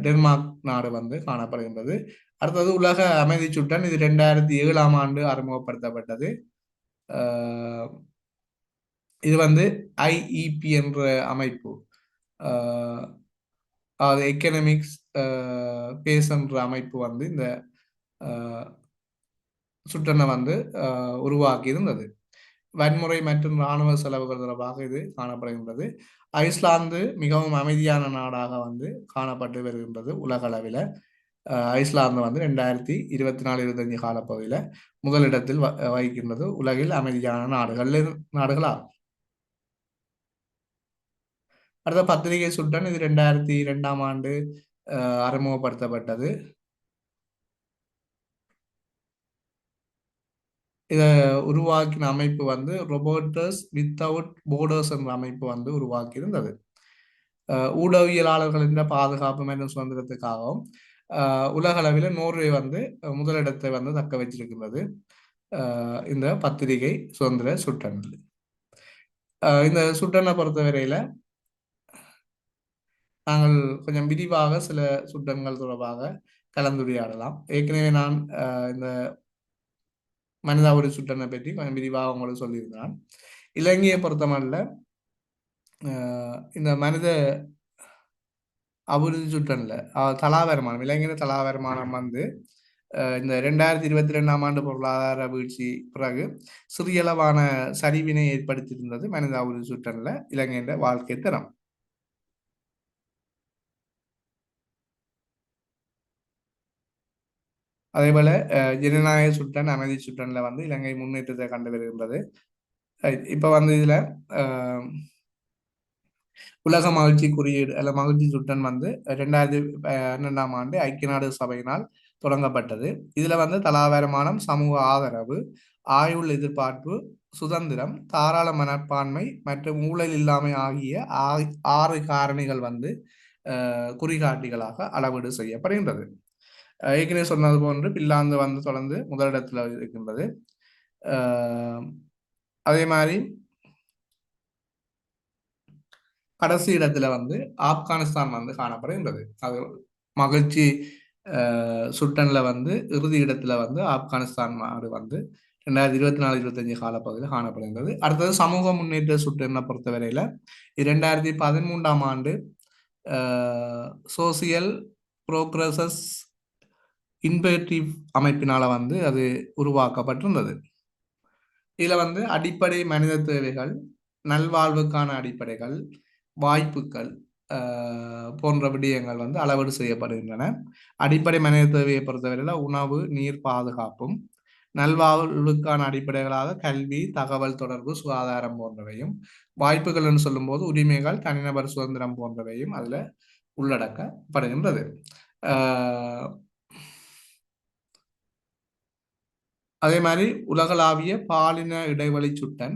டென்மார்க் நாடு வந்து காணப்படுகின்றது. அடுத்தது உலக அமைதி சுட்டன். இது 2007ஆம் ஆண்டு அறிமுகப்படுத்தப்பட்டது. இது வந்து ஐஇபி என்ற அமைப்பு, அது எக்கனாமிக்ஸ் பேஸ் என்ற அமைப்பு வந்து இந்த சுட்டனை வந்து உருவாக்கி இருந்தது. வன்முறை மற்றும் இராணுவ செலவுகள் தொடர்பாக இது காணப்படுகின்றது. ஐஸ்லாந்து மிகவும் அமைதியான நாடாக வந்து காணப்பட்டு வருகின்றது உலக அளவில். ஐஸ்லாந்து வந்து 2024-25 காலப்பகுதியில் முதலிடத்தில் வகிக்கின்றது உலகில் அமைதியான நாடுகளாகும். அடுத்த பத்திரிகை சுட்டன். இது 2002ஆம் ஆண்டு அறிமுகப்படுத்தப்பட்டது. இதை உருவாக்கின அமைப்பு வந்து ரொபோட்டர்ஸ் வித்தவுட் போர்டர்ஸ் என்ற அமைப்பு வந்து உருவாக்கி இருந்தது. ஊடகவியலாளர்களின் பாதுகாப்பு மற்றும் சுதந்திரத்துக்காகவும் உலக அளவில் நோர்வே வந்து முதலிடத்தை வந்து தக்க வச்சிருக்கின்றது இந்த பத்திரிகை சுதந்திர சுட்டனில். இந்த சுட்டனை பொறுத்தவரையில நாங்கள் கொஞ்சம் விரிவாக சில சுட்டங்கள் தொடர்பாக கலந்துரையாடலாம். ஏற்கனவே நான் இந்த மனித உரிமை சுட்டனை பற்றி கொஞ்சம் விரிவாக உங்களுக்கு சொல்லியிருந்தான். இலங்கையை பொறுத்தமல்ல இந்த மனித அபிவிருத்தி சுட்டன்ல தலா வருமானம், இலங்கையின் தலா வருமானம் வந்து இந்த 2022ஆம் ஆண்டு பொருளாதார வீழ்ச்சி பிறகு சிறியளவான சரிவினை ஏற்படுத்தியிருந்தது மனித அபிவிருத்தி சுட்டன்ல இலங்கையின் வாழ்க்கை தரம். அதேபோல ஜனநாயக சுட்டன் அமைதி சுட்டன்ல வந்து இலங்கை முன்னேற்றத்தை கண்டு வருகின்றது. இப்ப வந்து இதுல உலக மகிழ்ச்சி குறியீடு அல்ல மகிழ்ச்சி சுட்டன் வந்து 2012ஆம் ஆண்டு ஐக்கிய நாடு சபையினால் தொடங்கப்பட்டது. இதுல வந்து தலா வருமானம், சமூக ஆதரவு, ஆயுள் எதிர்பார்ப்பு, சுதந்திரம், தாராள மனப்பான்மை மற்றும் ஊழல் இல்லாமை ஆகிய 6 காரணிகள் வந்து குறிகாட்டிகளாக அளவீடு செய்யப்படுகின்றது. ஏற்கனவே சொன்னது போன்று பின்லாந்து வந்து தொடர்ந்து முதலிடத்தில் இருக்கின்றது. அதே மாதிரி கடைசி இடத்துல வந்து ஆப்கானிஸ்தான் வந்து காணப்படுகின்றது. அது மகிழ்ச்சி சுட்டன்ல வந்து இறுதி இடத்துல வந்து ஆப்கானிஸ்தான் நாடு வந்து 2024-25 காலப்பகுதியில் காணப்படுகின்றது. அடுத்தது சமூக முன்னேற்ற சுட்டனை பொறுத்தவரையில 2013ஆம் ஆண்டு சோசியல் புரோக்ரஸஸ் இன்பேட்டிவ் அமைப்பினால வந்து அது உருவாக்கப்பட்டிருந்தது. இதுல வந்து அடிப்படை மனித தேவைகள், நல்வாழ்வுக்கான அடிப்படைகள், வாய்ப்புகள் போன்ற விடயங்கள் வந்து அளவீடு செய்யப்படுகின்றன. அடிப்படை மனித தேவையை பொறுத்தவரையில் உணவு, நீர், பாதுகாப்பும், நல்வாழ்வுக்கான அடிப்படைகளாக கல்வி, தகவல் தொடர்பு, சுகாதாரம் போன்றவையும், வாய்ப்புகள் என்று சொல்லும்போது உரிமைகள், தனிநபர் சுதந்திரம் போன்றவையும் அதுல உள்ளடக்கப்படுகின்றது. அதே மாதிரி உலகளாவிய பாலின இடைவெளி சுட்டன்.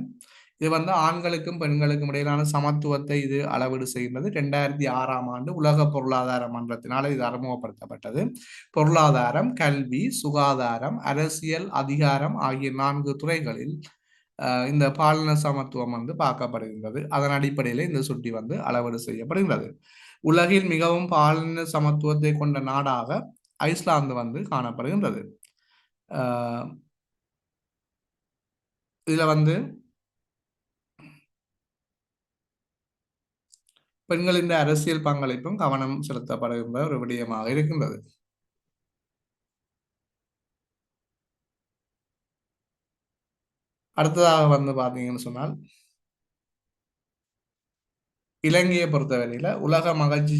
இது வந்து ஆண்களுக்கும் பெண்களுக்கும் இடையிலான சமத்துவத்தை இது அளவீடு செய்கின்றது. 2006ஆம் ஆண்டு உலக பொருளாதார மன்றத்தினால் இது அறிமுகப்படுத்தப்பட்டது. பொருளாதாரம், கல்வி, சுகாதாரம், அரசியல், அதிகாரம் ஆகிய 4 துறைகளில் இந்த பாலின சமத்துவம் வந்து பார்க்கப்படுகின்றது. அதன் அடிப்படையில் இந்த சுட்டி வந்து அளவீடு செய்யப்படுகின்றது. உலகில் மிகவும் பாலின சமத்துவத்தை கொண்ட நாடாக ஐஸ்லாந்து வந்து காணப்படுகின்றது. இதுல வந்து பெண்களின் அரசியல் பங்களிப்பும் கவனம் செலுத்தப்படுகின்ற ஒரு விடயமாக இருக்கின்றது. அடுத்ததாக வந்து பார்த்தீங்கன்னு சொன்னால் இலங்கையை பொறுத்தவரையில உலக மகிழ்ச்சி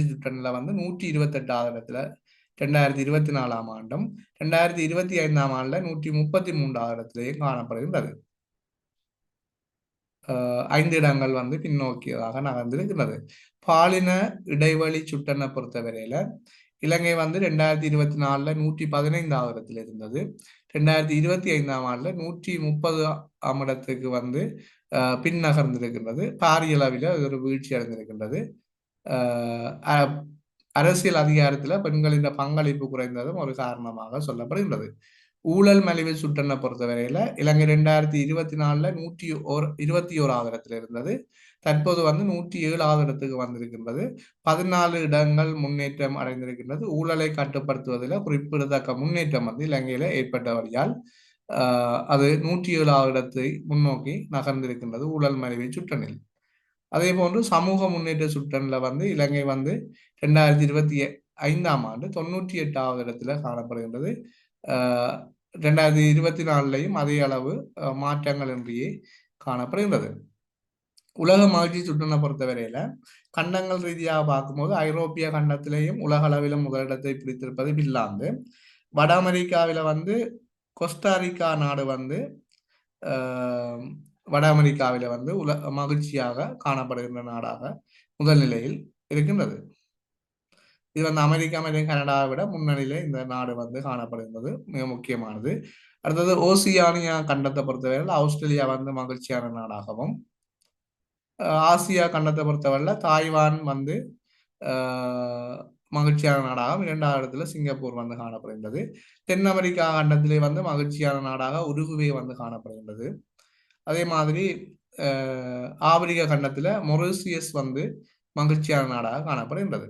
சுட்டனில் வந்து 128வது இடத்துல 2024 ஆண்டும், 2025 ஆண்டுல 133வது இடத்திலேயும் காணப்படுகின்றது. 5 இடங்கள் வந்து பின்னோக்கியதாக நகர்ந்திருக்கிறது. பாலின இடைவெளி சுட்டனை பொறுத்தவரையில இலங்கை வந்து 2024 115வது இடத்துல இருந்தது. 2025 ஆண்டுல 130ஆம் இடத்துக்கு வந்து பின் நகர்ந்திருக்கின்றது. பாரிய அளவில் ஒரு வீழ்ச்சி அடைந்திருக்கின்றது. அரசியல் அதிகாரத்தில் பெண்களின் பங்களிப்பு குறைந்ததும் ஒரு காரணமாக சொல்லப்படுகின்றது. ஊழல் மலிவு சுட்டனை பொறுத்தவரையில இலங்கை 2024 121வது இடத்துல இருந்தது. தற்போது வந்து 107வது இடத்துக்கு வந்திருக்கின்றது. 14 இடங்கள் முன்னேற்றம் அடைந்திருக்கின்றது. ஊழலை கட்டுப்படுத்துவதில் குறிப்பிடத்தக்க முன்னேற்றம் வந்து இலங்கையில ஏற்பட்டபடியால் அது 107வது இடத்தை முன்னோக்கி நகர்ந்திருக்கின்றது ஊழல் மலிவு சுட்டனில். அதே போன்று சமூக முன்னேற்ற சுட்டனில் வந்து இலங்கை வந்து 2025 ஆண்டு 98வது இடத்துல காணப்படுகின்றது. 2024 அதே அளவு மாற்றங்கள் இன்றியே காணப்படுகின்றது. உலக மகிழ்ச்சி சுட்டனை பொறுத்தவரையில கண்டங்கள் ரீதியாக பார்க்கும்போது ஐரோப்பிய கண்டத்திலேயும் உலக அளவிலும் முதலிடத்தை பிடித்திருப்பது பின்லாந்து. வட அமெரிக்காவில வந்து கொஸ்டாரிக்கா நாடு வந்து வட அமெரிக்காவில வந்து மகிழ்ச்சியாக காணப்படுகின்ற நாடாக முதல் நிலையில் இருக்கின்றது. இது வந்து அமெரிக்கா மற்றும் கனடாவை விட முன்னணியிலே இந்த நாடு வந்து காணப்படுகின்றது, மிக முக்கியமானது. அடுத்தது ஓசியானியா கண்டத்தை பொறுத்தவரையில் ஆஸ்திரேலியா வந்து மகிழ்ச்சியான நாடாகவும், ஆசியா கண்டத்தை பொறுத்தவரையில் தாய்வான் வந்து மகிழ்ச்சியான நாடாகவும், 2வது இடத்துல சிங்கப்பூர் வந்து காணப்படுகின்றது. தென் அமெரிக்கா கண்டத்திலே வந்து மகிழ்ச்சியான நாடாக உருகுவே வந்து காணப்படுகின்றது. அதே மாதிரி ஆப்பிரிக்க கண்டத்தில் மொரிசியஸ் வந்து மகிழ்ச்சியான நாடாக காணப்படுகின்றது.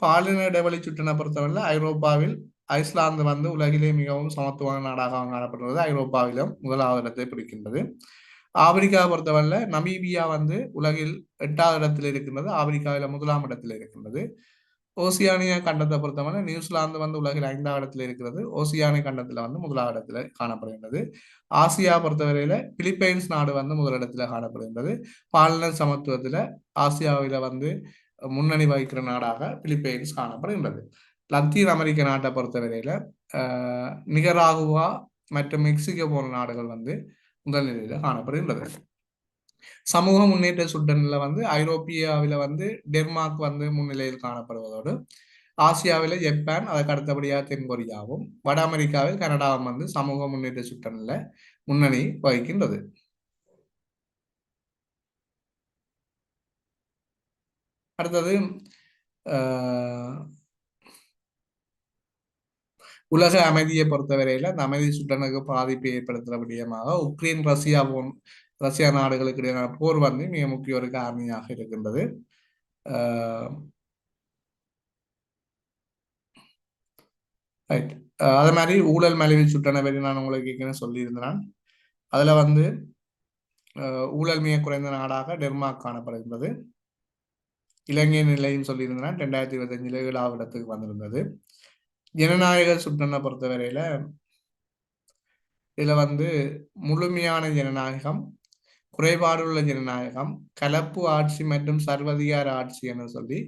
பாலின இடைவெளி சுற்றினை பொறுத்தவரை ஐரோப்பாவில் ஐஸ்லாந்து வந்து உலகிலே மிகவும் சமத்துவமான நாடாக காணப்படுகிறது. ஐரோப்பாவிலும் 1வது இடத்தை பிடிக்கின்றது. ஆப்பிரிக்காவை பொறுத்தவரை நமீபியா வந்து உலகில் 8வது இடத்தில் இருக்கின்றது. ஆப்பிரிக்காவில் 1ஆம் இடத்தில் இருக்கின்றது. ஓசியானியா கண்டத்தை பொறுத்தவரை நியூசிலாந்து வந்து உலகில் 5வது இடத்துல இருக்கிறது. ஓசியானிய கண்டத்துல வந்து 1வது இடத்துல காணப்படுகின்றது. ஆசியா பொறுத்தவரையில பிலிப்பைன்ஸ் நாடு வந்து முதலிடத்துல காணப்படுகின்றது. பாலின சமத்துவத்துல ஆசியாவில வந்து முன்னணி வகிக்கிற நாடாக பிலிப்பைன்ஸ் காணப்படுகின்றது. லத்தீன் அமெரிக்க நாட்டை பொறுத்தவரையில நிகராகுவா மற்றும் மெக்சிகோ போன்ற நாடுகள் வந்து முதல் நிலையில காணப்படுகின்றது. சமூக முன்னேற்ற சுட்டனில் வந்து ஐரோப்பியாவில் வந்து டென்மார்க் வந்து முன்னிலையில் காணப்படுவதோடு, ஆசியாவில் ஜப்பான், அதற்கு அடுத்தபடியாக தென்கொரியாவும், வட அமெரிக்காவில் கனடாவும் வந்து சமூக முன்னேற்ற சுட்டனில் முன்னணி வகிக்கின்றது. அடுத்தது உலக அமைதியை பொறுத்தவரையில அந்த அமைதி சுட்டனுக்கு பாதிப்பை ஏற்படுத்துகிற விடயமாக உக்ரைன் ரஷ்யா நாடுகளுக்கு இடையிலான போர் வந்து மிக முக்கிய ஒரு காரணியாக இருக்கின்றது. ரைட். அதே மாதிரி ஊழல் மலிவு சுட்டனை பற்றி நான் உங்களுக்கு சொல்லியிருந்தேன். அதுல வந்து ஊழல் மிக குறைந்த நாடாக டென்மார்க் காணப்படுகின்றது. இலங்கை நிலையும் சொல்லியிருந்தேன் 2025 7வது இடத்துக்கு வந்திருந்தது. ஜனநாயக சுட்டனை பொறுத்தவரையில இதுல வந்து முழுமையான ஜனநாயகம், குறைபாடுள்ள ஜனநாயகம், கலப்பு ஆட்சி மற்றும் சர்வதிகார ஆட்சி என சொல்லி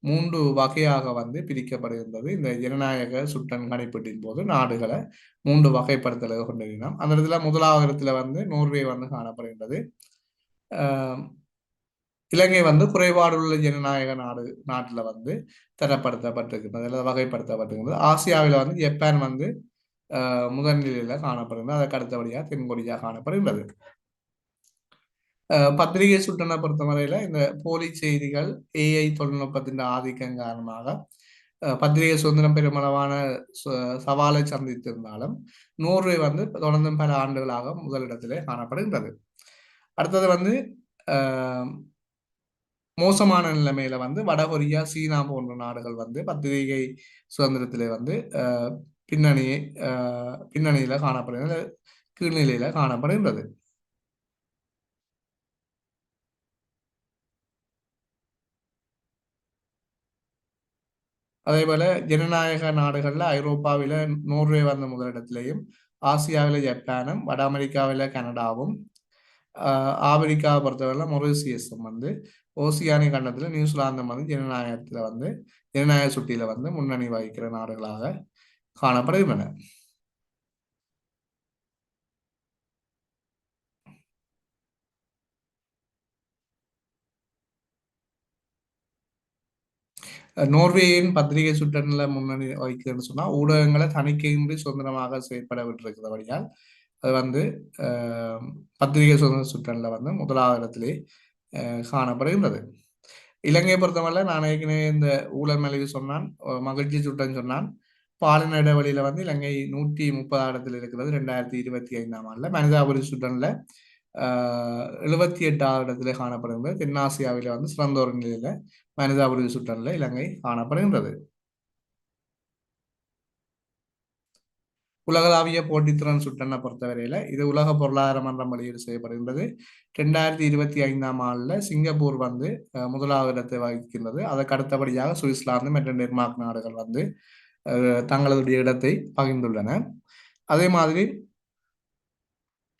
3 வகையாக வந்து பிரிக்கப்படுகின்றது. இந்த ஜனநாயக சுட்டன் கணிப்பீட்டின் போது நாடுகளை 3 வகைப்படுத்தலை கொண்டிருக்கிறோம். அந்த இடத்துல 1வது இடத்துல வந்து நோர்வே வந்து காணப்படுகின்றது. இலங்கை வந்து குறைபாடுள்ள ஜனநாயக நாட்டுல வந்து தரப்படுத்தப்பட்டிருக்கின்றது அல்லது வகைப்படுத்தப்பட்டிருக்கிறது. ஆசியாவில் வந்து ஜப்பான் வந்து முதல்நிலையில காணப்படுகிறது. அதற்கு அடுத்தபடியாக தென்கொரியா காணப்படுகிறது. பத்திரிகை சுட்டனை பொறுத்தவரையில இந்த போலி செய்திகள், ஏஐ தொழில்நுட்பத்தின் ஆதிக்கம் காரணமாக பத்திரிகை சுதந்திரம் பெருமளவான சவாலை சந்தித்திருந்தாலும் நோர்வே வந்து தொடர்ந்து பல ஆண்டுகளாக முதலிடத்திலே காணப்படுகின்றது. அடுத்தது வந்து மோசமான நிலைமையில வந்து வடகொரியா, சீனா போன்ற நாடுகள் வந்து பத்திரிகை சுதந்திரத்திலே வந்து பின்னணியில காணப்படுகிறது, கீழ்நிலையில காணப்படுகின்றது. அதே போல ஜனநாயக நாடுகள்ல ஐரோப்பாவில நோர்வே வந்த முதலிடத்திலையும், ஆசியாவில ஜப்பானும், வட அமெரிக்காவில கனடாவும், ஆப்பிரிக்காவை பொறுத்தவரை மொரிசியஸும் வந்து ஓசியானிய கண்டத்தில் நியூசிலாந்து வந்து ஜனநாயகத்தில் வந்து ஜனநாயக சுட்டியில வந்து முன்னணி வகிக்கிற நாடுகளாக காணப்படுகின்றன. நோர்வேயின் பத்திரிகை சுற்றனில் முன்னணி வகிக்கிறதுன்னு சொன்னா ஊடகங்களை தணிக்கையின்றி சுதந்திரமாக செயற்பட விட்டிருக்கிறபடியால் அது வந்து பத்திரிகை சுதந்திர சுற்றனில் வந்து முதலாவது இடத்திலே காணப்படுகின்றது. இலங்கையை பொறுத்தவரை நான் ஏற்கனவே இந்த ஊழல் மலிவு சொன்னான், மகிழ்ச்சி சுட்டம் சொன்னான். பாலின இடைவெளியில வந்து இலங்கை 130 இடத்தில் இருக்கிறது 2025ஆம் ஆண்டுல. மனிதாபுரி சுட்டன்ல 78வது இடத்துல காணப்படுகின்றது. தென்னாசியாவில வந்து சிறந்த ஒரு நிலையில மனிதாபுரி சுட்டன்ல இலங்கை காணப்படுகின்றது. உலகளாவிய போட்டித்திறன் சுட்டனை பொறுத்தவரையில இது உலக பொருளாதார மன்றம் வெளியீடு செய்யப்படுகின்றது. 2025ஆம் ஆண்டுல சிங்கப்பூர் வந்து முதலாவது இடத்தை வகிக்கின்றது. அதற்கு அடுத்தபடியாக சுவிட்சர்லாந்து மற்றும் டென்மார்க் நாடுகள் வந்து தங்களுடைய இடத்தை பகிர்ந்துள்ளன. அதே மாதிரி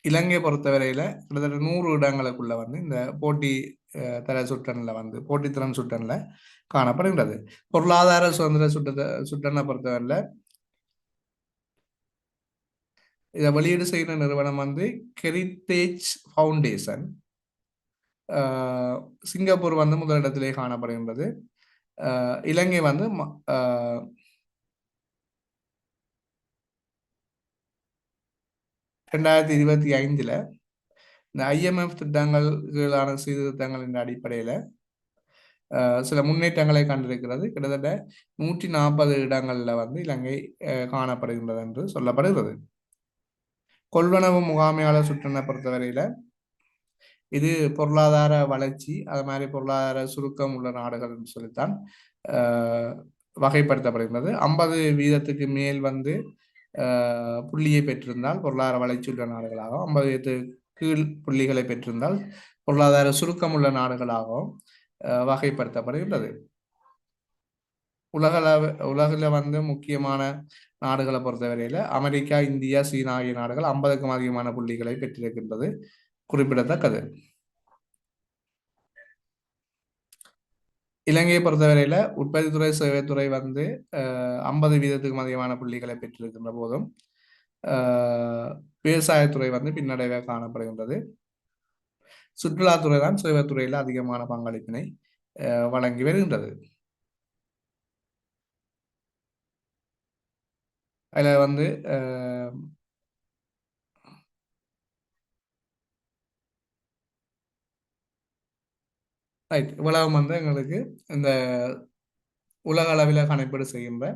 இலங்கையை பொறுத்தவரையில கிட்டத்தட்ட 100 இடங்களுக்குள்ள வந்து இந்த போட்டி தர சுட்டன்ல வந்து போட்டித்திறன் சுட்டன்ல காணப்படுகின்றது. பொருளாதார சுதந்திர சுட்டனை பொறுத்தவரையில இதை வெளியீடு செய்கிற நிறுவனம் வந்து ஹெரிட்டேஜ் ஃபவுண்டேஷன். சிங்கப்பூர் வந்து முதலிடத்திலே காணப்படுகின்றது. இலங்கை வந்து 2025 இந்த IMF திட்டங்கள் கீழான சீர்திருத்தங்களின் அடிப்படையில சில முன்னேற்றங்களை கண்டிருக்கிறது. கிட்டத்தட்ட 140 இடங்கள்ல வந்து இலங்கை காணப்படுகின்றது என்று சொல்லப்படுகிறது. கொள்வனவு முகாமையாளர் சுற்றனை பொறுத்தவரையில இது பொருளாதார வளர்ச்சி அது மாதிரி பொருளாதார சுருக்கம் உள்ள நாடுகள் என்று சொல்லித்தான் வகைப்படுத்தப்படுகின்றது. 50% மேல் வந்து புள்ளியை பெற்றிருந்தால் பொருளாதார வளர்ச்சி உள்ள நாடுகளாகவும், 50 கீழ் புள்ளிகளை பெற்றிருந்தால் பொருளாதார சுருக்கம் உள்ள நாடுகளாகவும் வகைப்படுத்தப்படுகின்றது. உலகில் வந்து முக்கியமான நாடுகளை பொறுத்தவரையில அமெரிக்கா, இந்தியா, சீனா ஆகிய நாடுகள் 50க்கும் அதிகமான புள்ளிகளை பெற்றிருக்கின்றது குறிப்பிடத்தக்கது. இலங்கையை பொறுத்தவரையில உற்பத்தித்துறை சேவைத்துறை வந்து 50% அதிகமான புள்ளிகளை பெற்றிருக்கின்ற போதும் விவசாயத்துறை வந்து பின்னடைவே காணப்படுகின்றது. சுற்றுலாத்துறை தான் சேவைத்துறையில் அதிகமான பங்களிப்பினை வழங்கி வருகின்றது. அதில் வந்து ரைட் இவ்வளவு வந்து எங்களுக்கு இந்த உலக அளவில் கணக்கீடு செய்கின்ற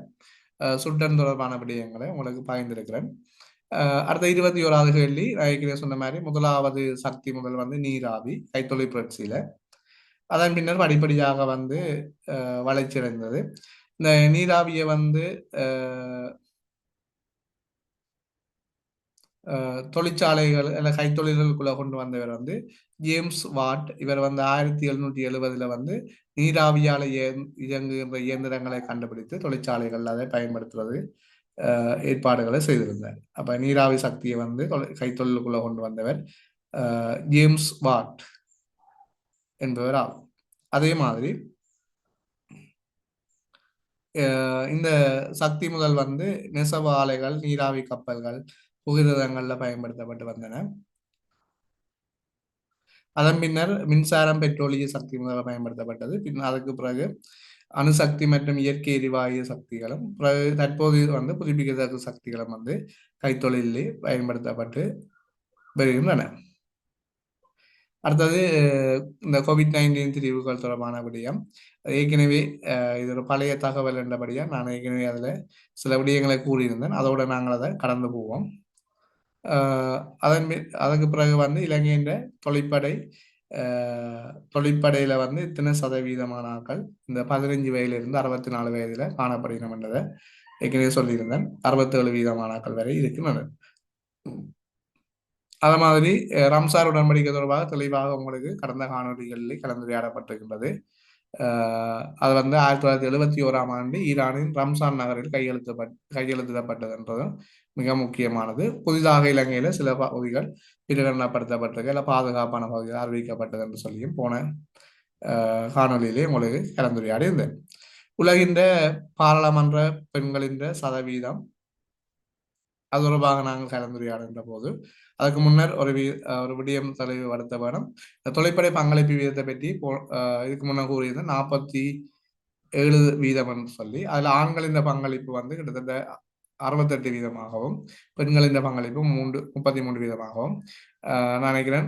சுட்டன் தொடர்பான விடயங்களை உங்களுக்கு பகிர்ந்திருக்கிறேன். அடுத்த 21வது கேள்வி ஏற்கனவே சொன்ன மாதிரி முதலாவது சக்தி முதல் வந்து நீராவி கைத்தொழில் புரட்சியில, அதன் பின்னர் படிப்படியாக வந்து வளர்ச்சி அடைந்தது. இந்த நீராவியை வந்து தொழிற்சாலைகள் அல்ல கைத்தொழில்களுக்குள்ள கொண்டு வந்தவர் வந்து ஜேம்ஸ் வாட். இவர் வந்து 1770 வந்து நீராவியால இயங்குகின்ற இயந்திரங்களை கண்டுபிடித்து தொழிற்சாலைகள் அதை பயன்படுத்துவது ஏற்பாடுகளை செய்திருந்தார். அப்ப நீராவி சக்தியை வந்து கைத்தொழிலுக்குள்ள கொண்டு வந்தவர் ஜேம்ஸ் வாட் என்பவர் ஆகும். அதே மாதிரி இந்த சக்தி முதல் வந்து நெசவு ஆலைகள், நீராவி கப்பல்கள், புகிரதங்கள்ல பயன்படுத்தப்பட்டு வந்தன. அதன் பின்னர் மின்சாரம், பெட்ரோலிய சக்தி முதல் பயன்படுத்தப்பட்டது. பின் அதுக்கு பிறகு அணுசக்தி மற்றும் இயற்கை எரிவாயு சக்திகளும், பிறகு தற்போது வந்து புதுப்பிக்கத்தக்க சக்திகளும் வந்து கைத்தொழிலே பயன்படுத்தப்பட்டு வருகின்றன. அடுத்தது இந்த COVID-19 திரிவுகள் தொடர்பான விடயம். ஏற்கனவே இது ஒரு பழைய தகவல் என்றபடியா நான் ஏற்கனவே அதில் சில விடயங்களை கூறியிருந்தேன். அதோட நாங்கள் அதை கடந்து போவோம். அதுக்கு பிறகு வந்து இலங்கையின் தொழிற்படையில வந்து இத்தனை சதவீதமான ஆக்கள் இந்த 15 வயதிலிருந்து 64 வயதுல காணப்படுகிறோம் என்றதை ஏற்கனவே சொல்லியிருந்தேன். 67 வீதமான ஆக்கள் வரை இருக்கின்றனர். அது மாதிரி ரம்சார் உடன்படிக்கை தொடர்பாக தெளிவாக உங்களுக்கு கடந்த காணொலிகளில் கலந்துரையாடப்பட்டிருக்கின்றது. அது வந்து 1971ஆம் ஆண்டு ஈரானின் ரம்சான் நகரில் கையெழுத்திடப்பட்டது என்றதும் மிக முக்கியமானது. புதிதாக இலங்கையில சில பகுதிகள் பிரகடனப்படுத்தப்பட்டிருக்கு, இல்லை பாதுகாப்பான பகுதிகள் அறிவிக்கப்பட்டது என்று சொல்லியும் போன காணொலியிலே உங்களுக்கு கலந்துரையாடி இருந்தேன். உலகின் பாராளுமன்ற பெண்களின் சதவீதம் அது தொடர்பாக நாங்கள் கலந்துரையாடுகின்ற போது அதுக்கு முன்னர் ஒரு விடயம் தெளிவுபடுத்த வேணும். தொழிற்படை பங்களிப்பு வீதத்தை பற்றி இதுக்கு முன்னர் கூறியது 47% என்று சொல்லி அதில் ஆண்களின் பங்களிப்பு வந்து கிட்டத்தட்ட 68 வீதமாகவும் பெண்களின் பங்களிப்பு 33 வீதமாகவும் நான் நினைக்கிறேன்.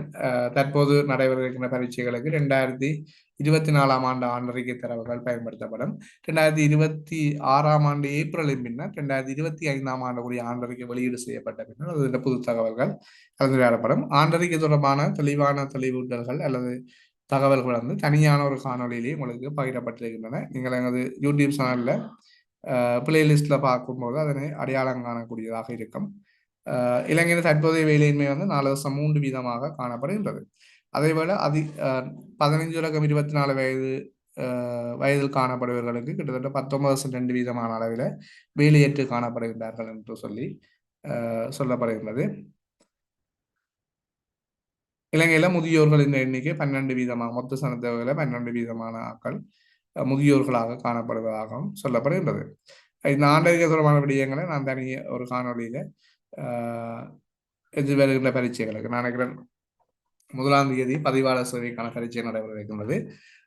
தற்போது நடைபெற இருக்கின்ற பரீட்சைகளுக்கு 2024 ஆண்டு ஆண்டறிக்கை தரவுகள் பயன்படுத்தப்படும். 2026 ஆண்டு ஏப்ரலின் பின்னர் 2025 ஆண்டுக்குரிய ஆண்டறிக்கை வெளியீடு செய்யப்பட்ட பின்னர் அது புது தகவல்கள் கலந்துரையாடப்படும். ஆண்டறிக்கை தொடர்பான தெளிவான தெளிவூட்டல்கள் அல்லது தகவல்கள் வந்து தனியான ஒரு காணொலியிலேயே உங்களுக்கு பகிரப்பட்டிருக்கின்றன. நீங்கள் எனது யூடியூப் சேனல்ல பிளேலிஸ்ட்ல பார்க்கும்போது அதனை அடையாளம் காணக்கூடியதாக இருக்கும். இலங்கையில் தற்போதைய வேலையின்மை வந்து 4.3% காணப்படுகின்றது. அதேபோல 15 தொடக்கம் 24 வயதில் காணப்படுபவர்களுக்கு கிட்டத்தட்ட 19.2% அளவில் வேலையேற்று காணப்படுகின்றார்கள் என்று சொல்லப்படுகின்றது. இலங்கையில முதியோர்களின் எண்ணிக்கை 12% மொத்த சனத்தொகையில 12% ஆக்கள் முதியோர்களாக காணப்படுவதாகவும் சொல்லப்படுகின்றது. இந்த ஆண்டறிக்கை தொடர்பான விடயங்களை நான் தனியே ஒரு காணொலியில எதிர்வருகின்ற பரீட்சைகளுக்கு நான் நினைக்கிறேன் 1ஆம் தேதி பதிவாளர் சேவைக்கான பரீட்சை நடைபெற இருக்கின்றது.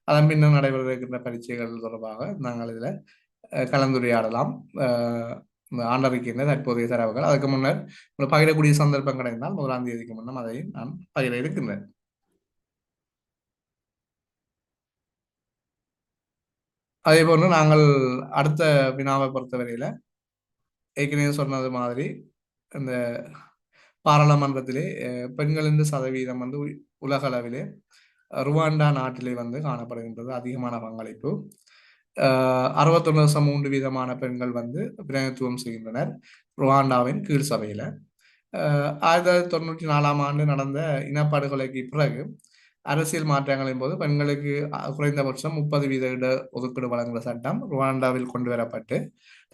அதன் பின்னர் நடைபெற இருக்கின்ற பரீட்சைகள் தொடர்பாக நாங்கள் இதில் கலந்துரையாடலாம். ஆண்டறிக்கையின் தற்போதைய தரவுகள் அதுக்கு முன்னர் பகிரக்கூடிய சந்தர்ப்பங்கள் இருந்தால் 1ஆம் தேதிக்கு முன்னர் அதை நான் பகிர இருக்கின்றேன். அதே போன்று நாங்கள் அடுத்த வினாவை பொறுத்தவரையில ஏற்கனவே சொன்னது மாதிரி இந்த பாராளுமன்றத்திலே பெண்களின் சதவீதம் வந்து உலக அளவிலே ருவாண்டா நாட்டிலே வந்து காணப்படுகின்றது அதிகமான பங்களிப்பு. 61.3% பெண்கள் வந்து பிரதிநிதித்துவம் செய்கின்றனர் ருவாண்டாவின் கீழ் சபையில. 1994 ஆண்டு நடந்த இனப்படுகொலைக்கு பிறகு அரசியல் மாற்றங்களின் போது பெண்களுக்கு குறைந்தபட்சம் 30% இட ஒதுக்கீடு வழங்குகிற சட்டம் ருவாண்டாவில் கொண்டு வரப்பட்டு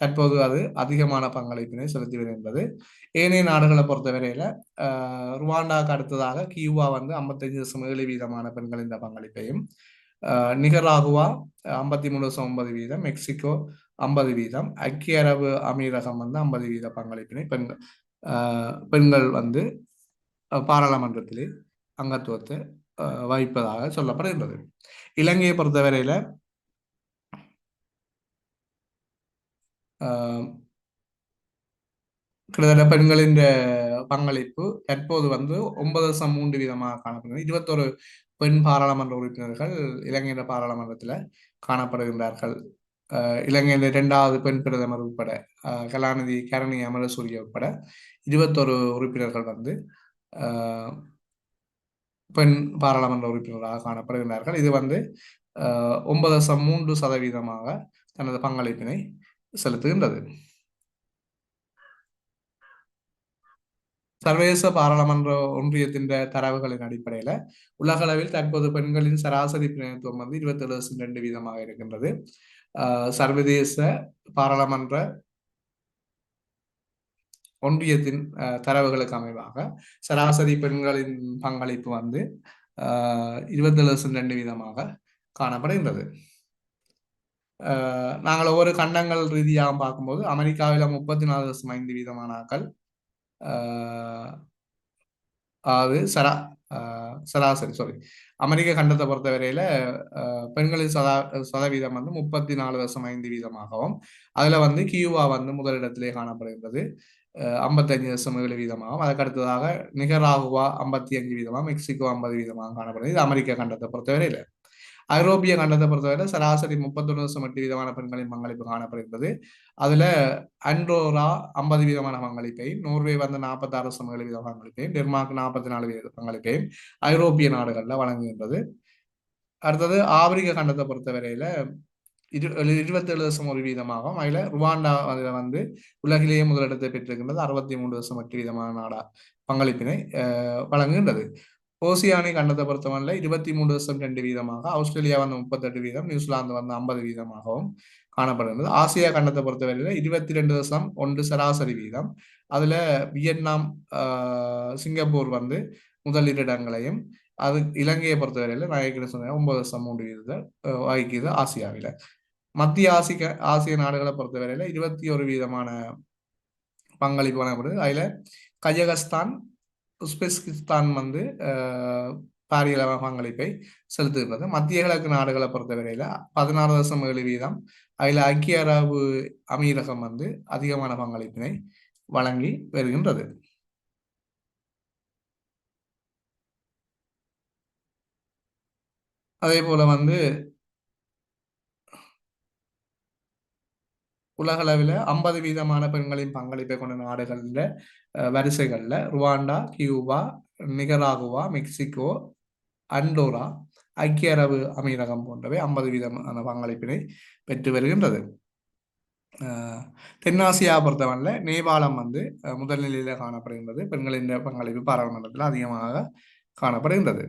தற்போது அது அதிகமான பங்களிப்பினை செலுத்தி வருகின்றது. ஏனைய நாடுகளை பொறுத்தவரையில ருவாண்டாவுக்கு அடுத்ததாக கியூபா வந்து 55.7% பெண்களின் பங்களிப்பையும், நிகராகுவா 53.9%, மெக்சிகோ 50%, ஐக்கிய அரபு அமீரகம் வந்து 50% பங்களிப்பினை பெண்கள் வந்து பாராளுமன்றத்திலே அங்கத்துவத்தை வகிப்பதாக சொல்லப்படுகின்றது. இலங்கையை பொறுத்தவரையில கிட்டத்தட்ட பெண்களின் பங்களிப்பு தற்போது வந்து 9.3% காணப்படுகிறது. 21 பெண் பாராளுமன்ற உறுப்பினர்கள் இலங்கையின் பாராளுமன்றத்தில் காணப்படுகின்றார்கள். இலங்கையின் 2வது பெண் பிரதமர் உட்பட கலாநிதி கரணி அமரசூரிய உட்பட 21 உறுப்பினர்கள் வந்து பெண் பாராளுமன்ற உறுப்பினராக காணப்படுகின்றார்கள். இது வந்து 9.3% தனது பங்களிப்பினை செலுத்துகின்றது. சர்வதேச பாராளுமன்ற ஒன்றியத்தின் தரவுகளின் அடிப்படையில் உலகளவில் தற்போது பெண்களின் சராசரி பிரதிநிதித்துவம் வந்து 27.2% இருக்கின்றது. சர்வதேச பாராளுமன்ற ஒன்றியத்தின் தரவுகளுக்கு அமைவாக சராசரி பெண்களின் பங்களிப்பு வந்து 27.2% காணப்படுகின்றது. நாங்கள் ஒவ்வொரு கண்டங்கள் ரீதியாக பார்க்கும்போது அமெரிக்காவில் 34.5% ஆக்கள் அதாவது சராசரி அமெரிக்க கண்டத்தை பொறுத்தவரையில பெண்களின் சதவீதம் வந்து 34.5%, அதுல வந்து கியூபா வந்து முதலிடத்திலே காணப்படுகின்றது 55.7%. அதுக்கு அடுத்ததாக நிகராகுவா 55%, மெக்சிகோ 50% காணப்படுகிறது. இது அமெரிக்க கண்டத்தை பொறுத்தவரையில. ஐரோப்பிய கண்டத்தை பொறுத்தவரை சராசரி 31.8% பெண்களின் பங்களிப்பு காணப்படுகிறது. அதுல அண்ட்ரோரா 50% பங்களிப்பையும், நோர்வே வந்து 46.7% பங்களிப்பையும், டென்மார்க் 44% பங்களிப்பையும் ஐரோப்பிய நாடுகள்ல வழங்குகின்றது. அடுத்தது ஆப்பிரிக்க கண்டத்தை பொறுத்தவரையில 27.1%, அதுல ருவாண்டா அதுல வந்து உலகிலேயே முதலிடத்தை பெற்றிருக்கின்றது 63.8% நாடா பங்களிப்பினை வழங்குகின்றது. ஓசியானிக் கண்டத்தை பொறுத்தவரை 23.2%, ஆஸ்திரேலியா வந்து 38%, நியூசிலாந்து வந்து 50%, காணப்படுகிறது. ஆசியா கண்டத்தை பொறுத்தவரையில் 22.1 சராசரி வீதம், அதுல வியட்நாம் சிங்கப்பூர் வந்து முதலிடங்களையும் அது இலங்கையை பொறுத்தவரையில் நான் சொன்ன 9.3 வகிக்குது ஆசியாவில். மத்திய ஆசிய நாடுகளை பொறுத்தவரையில 21% பங்களிப்பு வழங்கப்படுது. அதுல கஜகஸ்தான், உஸ்பெஸ்கிஸ்தான் வந்து பாரிய அளவான பங்களிப்பை செலுத்துகிறது. மத்திய கிழக்கு நாடுகளை பொறுத்தவரையில 16.7%. அதில் ஐக்கிய அரபு அமீரகம் வந்து அதிகமான பங்களிப்பினை வழங்கி வருகின்றது. அதே போல வந்து உலகளவில் 50% பெண்களின் பங்களிப்பை கொண்ட நாடுகளில் வரிசைகளில் Rwanda, Cuba, Nicaragua, Mexico, Andorra, ஐக்கிய அரபு அமீரகம் போன்றவை 50% பங்களிப்பினை பெற்று வருகின்றது. தென்னாசியா பொறுத்தவரையில் நேபாளம் வந்து முதல் நிலையில் காணப்படுகின்றது. பெண்களின் பங்களிப்பு பாராளுமன்றத்தில் அதிகமாக காணப்படுகின்றது.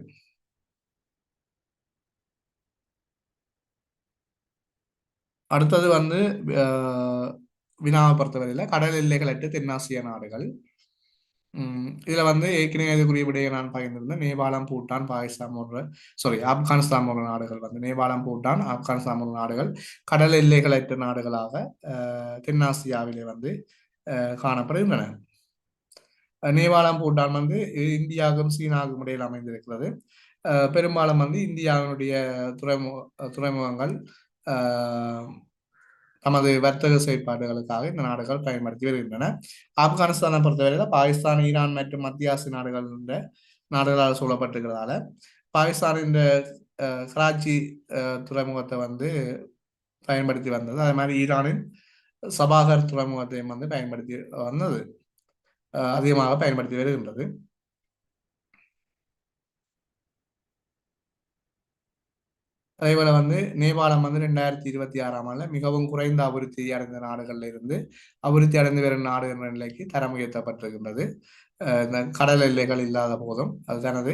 அடுத்தது வந்து வினாவை பொறுத்தவரையில் கடல் எல்லைகளற்ற தென்னாசிய நாடுகள். இதுல வந்து ஏற்கனவே இதுக்குரிய விடையை நான் பகிர்ந்திருந்தேன். நேபாளம், பூட்டான், பாகிஸ்தான் போன்ற ஆப்கானிஸ்தான் போன்ற நாடுகள் வந்து நேபாளம், பூட்டான், ஆப்கானிஸ்தான் போன்ற நாடுகள் கடல் எல்லைகளற்ற நாடுகளாக தென்னாசியாவிலே வந்து காணப்படுகின்றன. நேபாளம், பூட்டான் வந்து இந்தியாவுக்கும் சீனாவுக்கும் இடையில் அமைந்திருக்கிறது. பெரும்பாலும் வந்து இந்தியாவினுடைய துறைமுகங்கள் தமது வர்த்தக செயற்பாடுகளுக்காக இந்த நாடுகள் பயன்படுத்தி வருகின்றன. ஆப்கானிஸ்தானை பொறுத்தவரையில் பாகிஸ்தான், ஈரான் மற்றும் மத்திய ஆசிய நாடுகளால் சூழப்பட்டிருக்கிறதால பாகிஸ்தானின் கராச்சி துறைமுகத்தை வந்து பயன்படுத்தி வந்தது. அதே மாதிரி ஈரானின் சபாகர் துறைமுகத்தையும் வந்து பயன்படுத்தி வந்தது, அதிகமாக பயன்படுத்தி வருகின்றது. அதேபோல வந்து நேபாளம் வந்து 2026ஆம் ஆண்டுல மிகவும் குறைந்த அபிவிருத்தி அடைந்த நாடுகள்ல இருந்து அபிவிருத்தி அடைந்து வரும் நாடு என்ற நிலைக்கு தரம் உயர்த்தப்பட்டிருக்கின்றது. இந்த கடல் எல்லைகள் இல்லாத போதும் அது தனது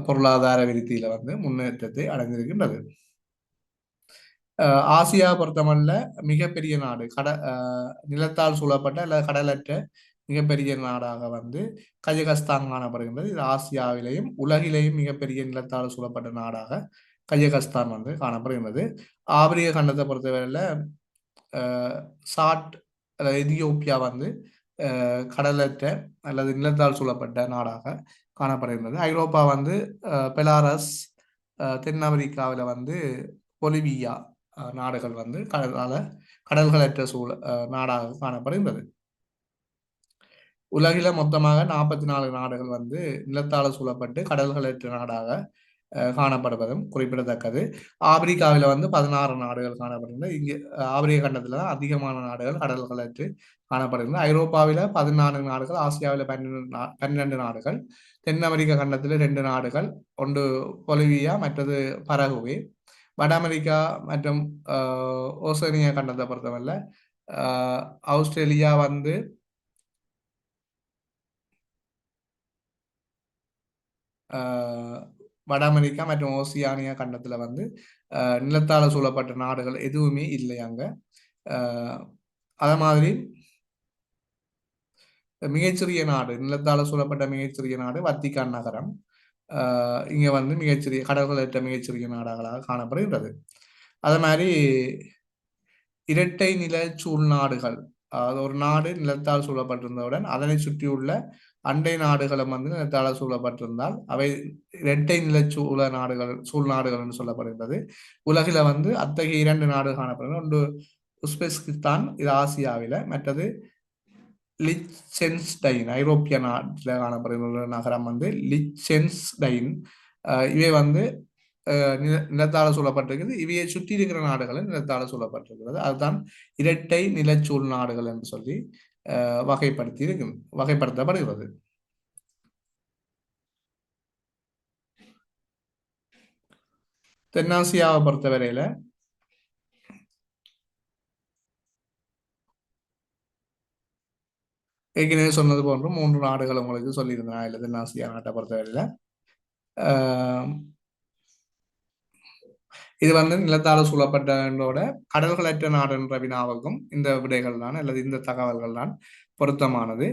பொருளாதார விருத்தியில வந்து முன்னேற்றத்தை அடைந்திருக்கின்றது. ஆசியா பொறுத்தமல்ல மிகப்பெரிய நாடு நிலத்தால் சூழப்பட்ட அல்லது கடலற்ற மிகப்பெரிய நாடாக வந்து கஜகஸ்தான் காணப்படுகின்றது. இது ஆசியாவிலேயும் உலகிலேயும் மிகப்பெரிய நிலத்தால் சூழப்பட்ட நாடாக கஜகஸ்தான் வந்து காணப்படுகின்றது. ஆப்பிரிக்க கண்டத்தை பொறுத்தவரையில் சாட் அல்லது எதியோப்பியா வந்து கடலற்ற அல்லது நிலத்தால் சூழப்பட்ட நாடாக காணப்படுகின்றது. ஐரோப்பா வந்து பெலாரஸ், தென் அமெரிக்காவில் வந்து பொலிவியா நாடுகள் வந்து கடல்களற்ற நாடாக காணப்படுகின்றது. உலகில மொத்தமாக 44 நாடுகள் வந்து நிலத்தால சூழப்பட்டு கடல்களற்ற நாடாக காணப்படுவதும் குறிப்பிடத்தக்கது. ஆப்பிரிக்காவில் வந்து 16 நாடுகள் காணப்படுகின்றன. இங்கே ஆப்பிரிக்க கண்டத்தில் தான் அதிகமான நாடுகள் கடல்களற்று காணப்படுகின்றன. ஐரோப்பாவில் 14 நாடுகள், ஆசியாவில் 12 நாடுகள், தென் அமெரிக்க கண்டத்தில் 2 நாடுகள், ஒன்று பொலிவியா, மற்றது பரகுவே. வட அமெரிக்கா மற்றும் ஓசேனியா கண்டத்தை பொறுத்தவரை ஆஸ்திரேலியா வந்து வட அமெரிக்கா மற்றும் ஓசியானியா கண்டத்துல வந்து நிலத்தால சூழப்பட்ட நாடுகள் எதுவுமே இல்லை அங்க. அத மாதிரி மிகச்சிறிய நாடு, நிலத்தால சூழப்பட்ட மிகச்சிறிய நாடு வத்திக்கான் நகரம். இங்க வந்து மிகச்சிறிய கடல்களற்ற மிகச்சிறிய நாடுகளாக காணப்படுகின்றது. அதே மாதிரி இரட்டை நில சூழ் நாடுகள், அதாவது ஒரு நாடு நிலத்தால் சூழப்பட்டிருந்தவுடன் அதனை சுற்றியுள்ள அண்டை நாடுகளும் வந்து நிலத்தால சூழப்பட்டிருந்தால் அவை இரட்டை நில சூழ் நாடுகள் என்று சொல்லப்படுகின்றது. உலகில வந்து அத்தகைய 2 நாடுகள் காணப்படுகிறது. ஒன்று உஸ்பெஸ்கிஸ்தான், இது ஆசியாவில, மற்றது லிச்சென்ஸ்டைன் ஐரோப்பிய நாட்டில் காணப்படுகின்ற நகரம் வந்து லிச்சென்ஸ்டைன். இவை வந்து நிலத்தால சூழப்பட்டிருக்கிறது. இவையை சுற்றி இருக்கிற நாடுகளும் நிலத்தால சூழப்பட்டிருக்கிறது. அதுதான் இரட்டை நிலச்சூழ் நாடுகள் என்று சொல்லி வகைப்படுத்தப்படுகிறது. தென்னாசியாவை பொறுத்தவரையில ஏற்கனவே சொன்னது போன்று 3 நாடுகள் உங்களுக்கு சொல்லியிருந்தேன். இல்லை தென்னாசியா நாட்டை பொறுத்தவரையில இது வந்து நிலத்தால சூழப்பட்டோட கடல்களற்ற நாடு என்ற வினாவுக்கும் இந்த விடைகள் தான் அல்லது இந்த தகவல்கள் தான் பொருத்தமானது.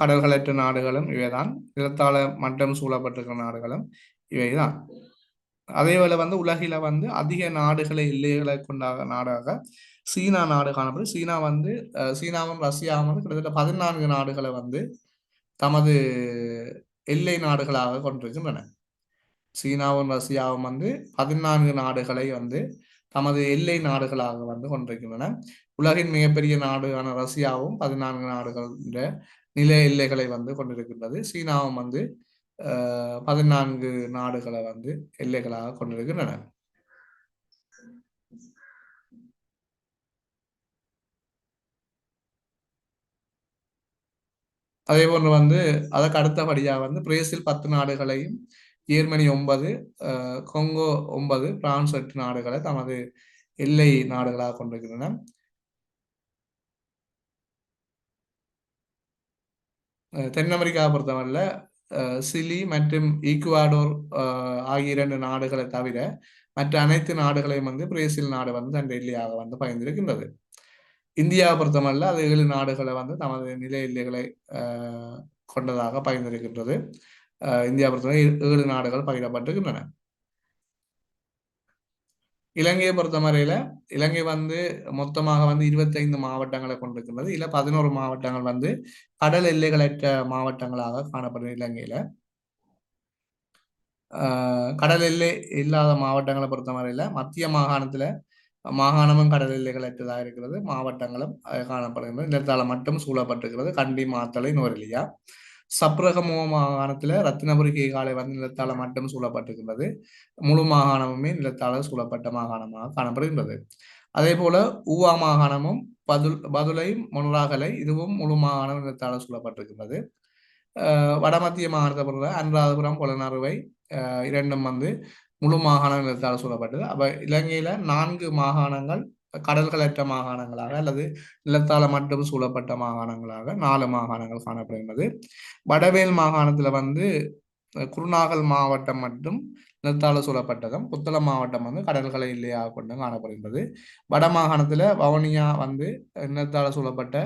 கடல்களற்ற நாடுகளும் இவைதான், நிலத்தால மட்டம் சூழப்பட்டிருக்கிற நாடுகளும் இவைதான். அதேவேளை வந்து உலகில வந்து அதிக நாடுகளை எல்லைகளை கொண்ட நாடாக சீனா நாடு காணப்படுது. சீனா வந்து சீனாவும் ரஷ்யாவும் வந்து கிட்டத்தட்ட 14 நாடுகளை வந்து தமது எல்லை நாடுகளாக கொண்டிருக்கின்றன. சீனாவும் ரஷ்யாவும் வந்து 14 நாடுகளை வந்து தமது எல்லை நாடுகளாக வந்து கொண்டிருக்கின்றன. உலகின் மிகப்பெரிய நாடான ரஷ்யாவும் 14 நாடுகள் நில எல்லைகளை வந்து கொண்டிருக்கின்றது. சீனாவும் வந்து 14 நாடுகளை வந்து எல்லைகளாக கொண்டிருக்கின்றன. அதே போன்று வந்து அதற்கு அடுத்தபடியாக வந்து பிரேசில் 10 நாடுகளையும், ஜெர்மனி 9, கொங்கோ 9, பிரான்ஸ் 8 நாடுகளை தமது எல்லை நாடுகளாக கொண்டிருக்கின்றன. தென் அமெரிக்காவை பொறுத்தவரையில் சிலி மற்றும் ஈக்குவாடோர் ஆகிய 2 நாடுகளை தவிர மற்ற அனைத்து நாடுகளையும் வந்து பிரேசில் நாடு வந்து தன் எல்லையாக வந்து பயந்திருக்கின்றது. இந்தியாவை பொறுத்தவரையில் அது 7 நாடுகளை வந்து தமது நில எல்லைகளை கொண்டதாக பகிர்ந்திருக்கின்றது. இந்தியா பொறுத்தவரை 7 நாடுகள் பகிரப்பட்டிருக்கின்றன. இலங்கையை பொறுத்தவரையில இலங்கை வந்து மொத்தமாக வந்து 25 மாவட்டங்களை கொண்டிருக்கின்றது. இல்ல 11 மாவட்டங்கள் வந்து கடல் எல்லைகளற்ற மாவட்டங்களாக காணப்படும் இலங்கையில. கடல் எல்லை இல்லாத மாவட்டங்களை பொறுத்தவரையில மத்திய மாகாணத்துல மாகாணமும் கடல் எல்லைகளற்றதாக இருக்கிறது. மாவட்டங்களும் காணப்படுகின்றது. நிலத்தால மட்டும் சூழப்பட்டிருக்கிறது. கண்டி, மாத்தளை, நுவரெலியா. சப்ரகமுவ மாகாணத்துல ரத்தினபுரி கேகாலை வந்து நிலத்தால மட்டும் சூழப்பட்டிருக்கின்றது. முழு மாகாணமுமே நிலத்தால சூழப்பட்ட மாகாணமாக காணப்படுகின்றது. அதே போல ஊவா மாகாணமும் பதுளை, மொனராகலை இதுவும் முழு மாகாணம் நிலத்தால சூழப்பட்டிருக்கின்றது. வடமத்திய மாகாணத்தை பொறுத்த அனுராதபுரம், பொலனறுவை இரண்டும் வந்து முழு மாகாண நிலத்தால் சூழப்பட்டது. அப்ப இலங்கையில 4 மாகாணங்கள் கடல்களற்ற மாகாணங்களாக அல்லது நிலத்தால மட்டும் சூழப்பட்ட மாகாணங்களாக 4 மாகாணங்கள் காணப்படுகின்றது. வடவேல் மாகாணத்துல வந்து குருநாகல் மாவட்டம் மட்டும் நிலத்தால சூழப்பட்டதும், புத்தளம் மாவட்டம் வந்து கடல்களை இல்லையாக கொண்டு காணப்படுகின்றது. வட மாகாணத்துல வவுனியா வந்து நிலத்தால சூழப்பட்ட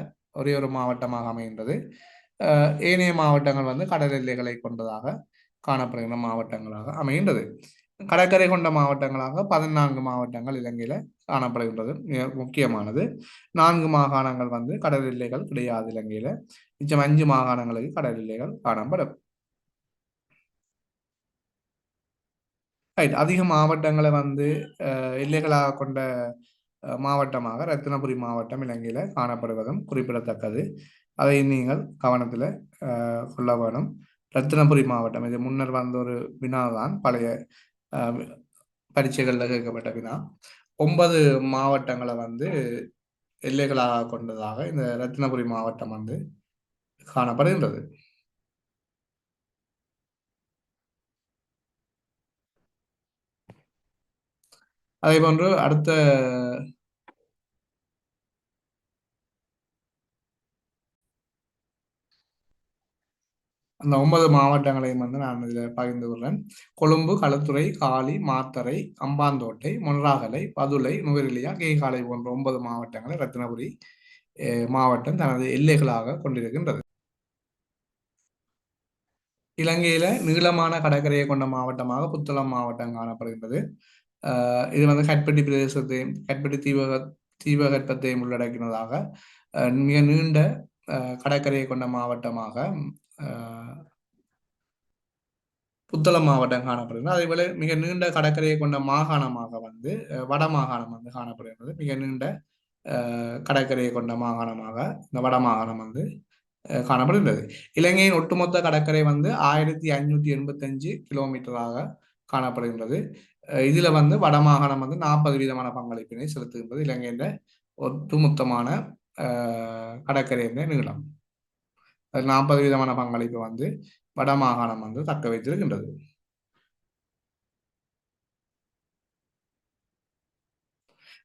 ஒரே ஒரு மாவட்டமாக அமைகின்றது. ஏனைய மாவட்டங்கள் வந்து கடல் எல்லைகளை கொண்டதாக காணப்படுகின்ற மாவட்டங்களாக அமைகின்றது. கடற்கரை கொண்ட மாவட்டங்களாக 14 மாவட்டங்கள் இலங்கையில காணப்படுகின்றது. மிக முக்கியமானது 4 மாகாணங்கள் வந்து கடல் எல்லைகள் கிடையாது இலங்கையில. மிச்சம் 5 மாகாணங்களுக்கு கடல் எல்லைகள் காணப்படும். ரைட். அதிக மாவட்டங்களை வந்து எல்லைகளாக கொண்ட மாவட்டமாக ரத்தினபுரி மாவட்டம் இலங்கையில காணப்படுவதும் குறிப்பிடத்தக்கது. அதை நீங்கள் கவனத்தில் கொள்ள வேணும். ரத்தினபுரி மாவட்டம் இது முன்னர் வந்த ஒரு வினாதான், பழைய பரீட்சைகளில் கேட்கப்பட்ட வினா. 9 மாவட்டங்களை வந்து எல்லைகளாக கொண்டதாக இந்த ரத்தினபுரி மாவட்டம் வந்து காணப்படுகின்றது. அதே போன்று அடுத்த அந்த 9 மாவட்டங்களையும் வந்து நான் இதில் பகிர்ந்து கொள்றேன். கொழும்பு, களுத்துறை, காலி, மாத்தறை, அம்பாந்தோட்டை, மொனராகலை, பதுளை, நுவரெலியா, கேகாலை போன்ற 9 மாவட்டங்களை ரத்தினபுரி மாவட்டம் தனது எல்லைகளாக கொண்டிருக்கின்றது. இலங்கையில நீளமான கடற்கரையை கொண்ட மாவட்டமாக புத்தளம் மாவட்டம் காணப்படுகின்றது. இது வந்து கட்பெட்டி பிரதேசத்தையும் கட்பெட்டி தீபகற்பத்தையும் உள்ளடக்கினதாக மிக நீண்ட கடற்கரையை கொண்ட மாவட்டமாக புத்தளம் மாவட்டம் காணப்படுகிறது. அதே போல மிக நீண்ட கடற்கரையை கொண்ட மாகாணமாக வந்து வட மாகாணம் வந்து காணப்படுகிறது. மிக நீண்ட கடற்கரையை கொண்ட மாகாணமாக இந்த வட மாகாணம் வந்து காணப்படுகின்றது. இலங்கையின் ஒட்டுமொத்த கடற்கரை வந்து 1585 கிலோமீட்டராக காணப்படுகின்றது. இதுல வந்து வடமாகாணம் வந்து 40 வீதமான பங்களிப்பினை செலுத்துகின்றது. இலங்கையின் ஒட்டுமொத்தமான கடற்கரையின் நீளம் 40 வீதமான பங்களிப்பு வந்து வடமாகாணம் வந்து தக்க வைத்திருக்கின்றது.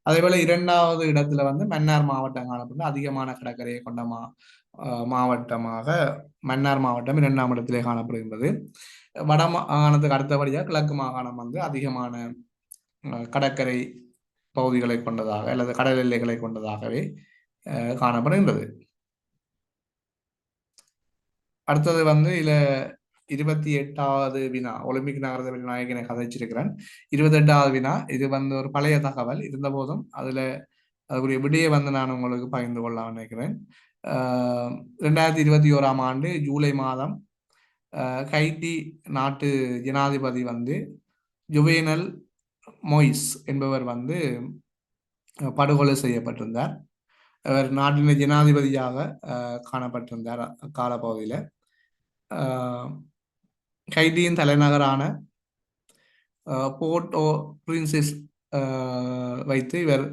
அதேபோல 2வது இடத்துல வந்து மன்னார் மாவட்டம் காணப்படும். அதிகமான கடற்கரையை கொண்ட மாவட்டமாக மன்னார் மாவட்டம் 2ஆம் இடத்திலே காணப்படுகின்றது. வட மாகாணத்துக்கு அடுத்தபடியாக கிழக்கு மாகாணம் வந்து அதிகமான கடற்கரை பகுதிகளை கொண்டதாக அல்லது கடல் எல்லைகளை கொண்டதாகவே காணப்படுகின்றது. அடுத்தது வந்து இதுல 28வது வினா ஒலிம்பிக் நகரத்தை பற்றி நாயகனை கதைச்சிருக்கிறேன். 28வது வினா இது வந்து ஒரு பழைய தகவல் இருந்த போதும் அதுக்குரிய விடையை வந்து நான் உங்களுக்கு பகிர்ந்து கொள்ளலாம் நினைக்கிறேன். 2021ஆம் ஆண்டு ஜூலை மாதம் ஹைட்டி நாட்டு ஜனாதிபதி வந்து ஜுவேனல் மொய்ஸ் என்பவர் வந்து படுகொலை செய்யப்பட்டிருந்தார். அவர் நாட்டின் ஜனாதிபதியாக காணப்பட்டிருந்தார் காலப்பகுதியில். ஹைட்டியின் தலைநகரான போர்ட் ஓ பிரின்சஸ் வைத்து இவர்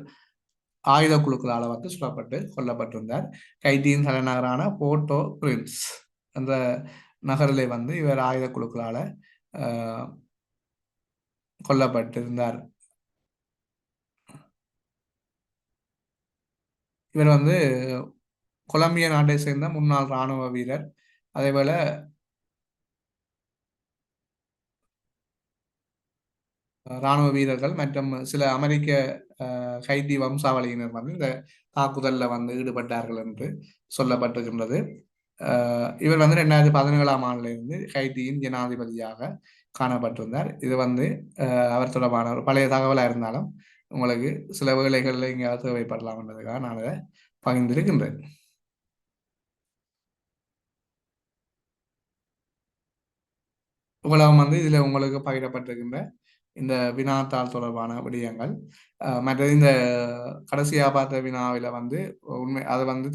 ஆயுத குழுக்களால் வந்து சுடப்பட்டு கொல்லப்பட்டிருந்தார். ஹைட்டியின் தலைநகரான போர்ட்டோ பிரின்ஸ் என்ற நகரிலே வந்து இவர் ஆயுத குழுக்களால் கொல்லப்பட்டிருந்தார். இவர் வந்து கொலம்பிய நாட்டை சேர்ந்த முன்னாள் இராணுவ வீரர். அதேபோல இராணுவ வீரர்கள் மற்றும் சில அமெரிக்க ஹைட்டி வம்சாவளியினர் வந்து இந்த தாக்குதலில் வந்து ஈடுபட்டார்கள் என்று சொல்லப்பட்டிருக்கின்றது. இவர் வந்து 2017ஆம் ஆண்டிலிருந்து ஹைட்டியின் ஜனாதிபதியாக காணப்பட்டிருந்தார். இது வந்து அவர் தொடர்பான ஒரு பழைய தகவலாக இருந்தாலும் உங்களுக்கு சில வேலைகளில் எங்கேயாவது தேவைப்படலாம் என்றதுக்காக நான் அதை பகிர்ந்திருக்கின்றேன். உலகம் வந்து இதில் உங்களுக்கு பகிரப்பட்டிருக்கின்ற இந்த வினாத்தாள் தொடர்பான விடயங்கள். மற்றது இந்த கடைசியாக பார்த்த வினாவில் வந்து உண்மை அது வந்து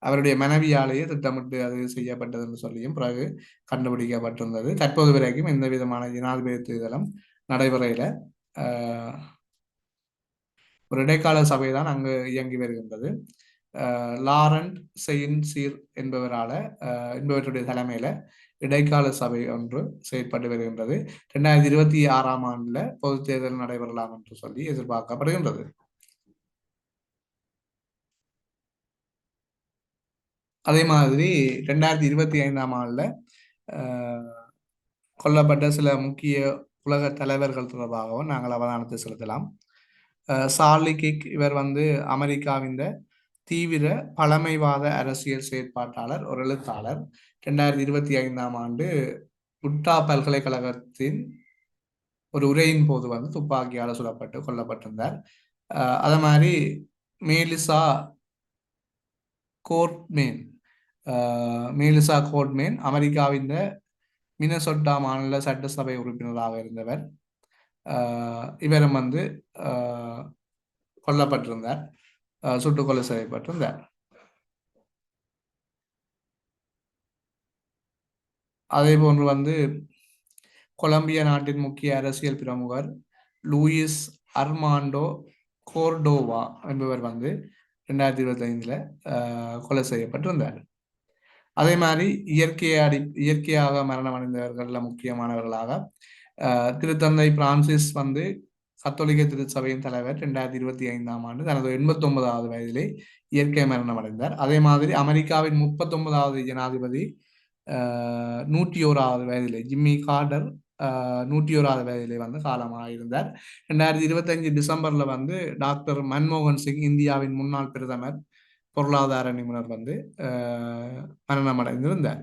அவருடைய மனைவியாலேயே திட்டமிட்டு அது செய்யப்பட்டது என்று சொல்லியும் பிறகு கண்டுபிடிக்கப்பட்டிருந்தது. தற்போது வரைக்கும் எந்த விதமான ஜனாதிபதி தேர்தலும் நடைபெறையில் ஒரு இடைக்கால சபை தான் அங்கு இயங்கி வருகின்றது. லாரண்ட் செயின் சீர் என்பவருடைய தலைமையில இடைக்கால சபை ஒன்று செயற்பட்டு வருகின்றது. 2026ஆம் ஆண்டுல பொது தேர்தல் நடைபெறலாம் என்று சொல்லி எதிர்பார்க்கப்படுகின்றது. அதே மாதிரி 2025ஆம் ஆண்டுல கொல்லப்பட்ட சில முக்கிய உலக தலைவர்கள் தொடர்பாகவும் நாங்கள் அவதானத்தை செலுத்தலாம். சார்லி கிக் இவர் வந்து அமெரிக்காவின் தீவிர பழமைவாத அரசியல் செயற்பாட்டாளர், ஒரு எழுத்தாளர். 2025ஆம் ஆண்டு உட்டா பல்கலைக்கழகத்தின் ஒரு உரையின் போது வந்து துப்பாக்கியால் சுடப்பட்டு கொல்லப்பட்டிருந்தார். அதே மாதிரி மேலிசா கோர்ட்மேன் அமெரிக்காவின் மினசொட்டா மாநில சட்டசபை உறுப்பினராக இருந்தவர். இவரும் வந்து கொல்லப்பட்டிருந்தார், சுட்டுக்கொலை செய்யப்பட்டிருந்தார். அதே போன்று வந்து கொலம்பியா நாட்டின் முக்கிய அரசியல் பிரமுகர் லூயிஸ் அர்மாண்டோ கோர்டோவா என்பவர் வந்து 2025 கொலை செய்யப்பட்டிருந்தார். அதே மாதிரி இயற்கையாக மரணம் அடைந்தவர்கள முக்கியமானவர்களாக திருத்தந்தை பிரான்சிஸ் வந்து கத்தோலிக்க திருச்சபையின் தலைவர் 2025ஆம் ஆண்டு தனது 89வது வயதிலே இயற்கை மரணம் அடைந்தார். அதே மாதிரி அமெரிக்காவின் 39வது ஜனாதிபதி 101வது வயதிலே ஜிம்மி கார்டர் 101வது வயதிலே வந்து காலமாக இருந்தார். 2025 டிசம்பர்ல வந்து டாக்டர் மன்மோகன் சிங் இந்தியாவின் முன்னாள் பிரதமர் பொருளாதார நிபுணர் வந்து மரணம் அடைந்திருந்தார்.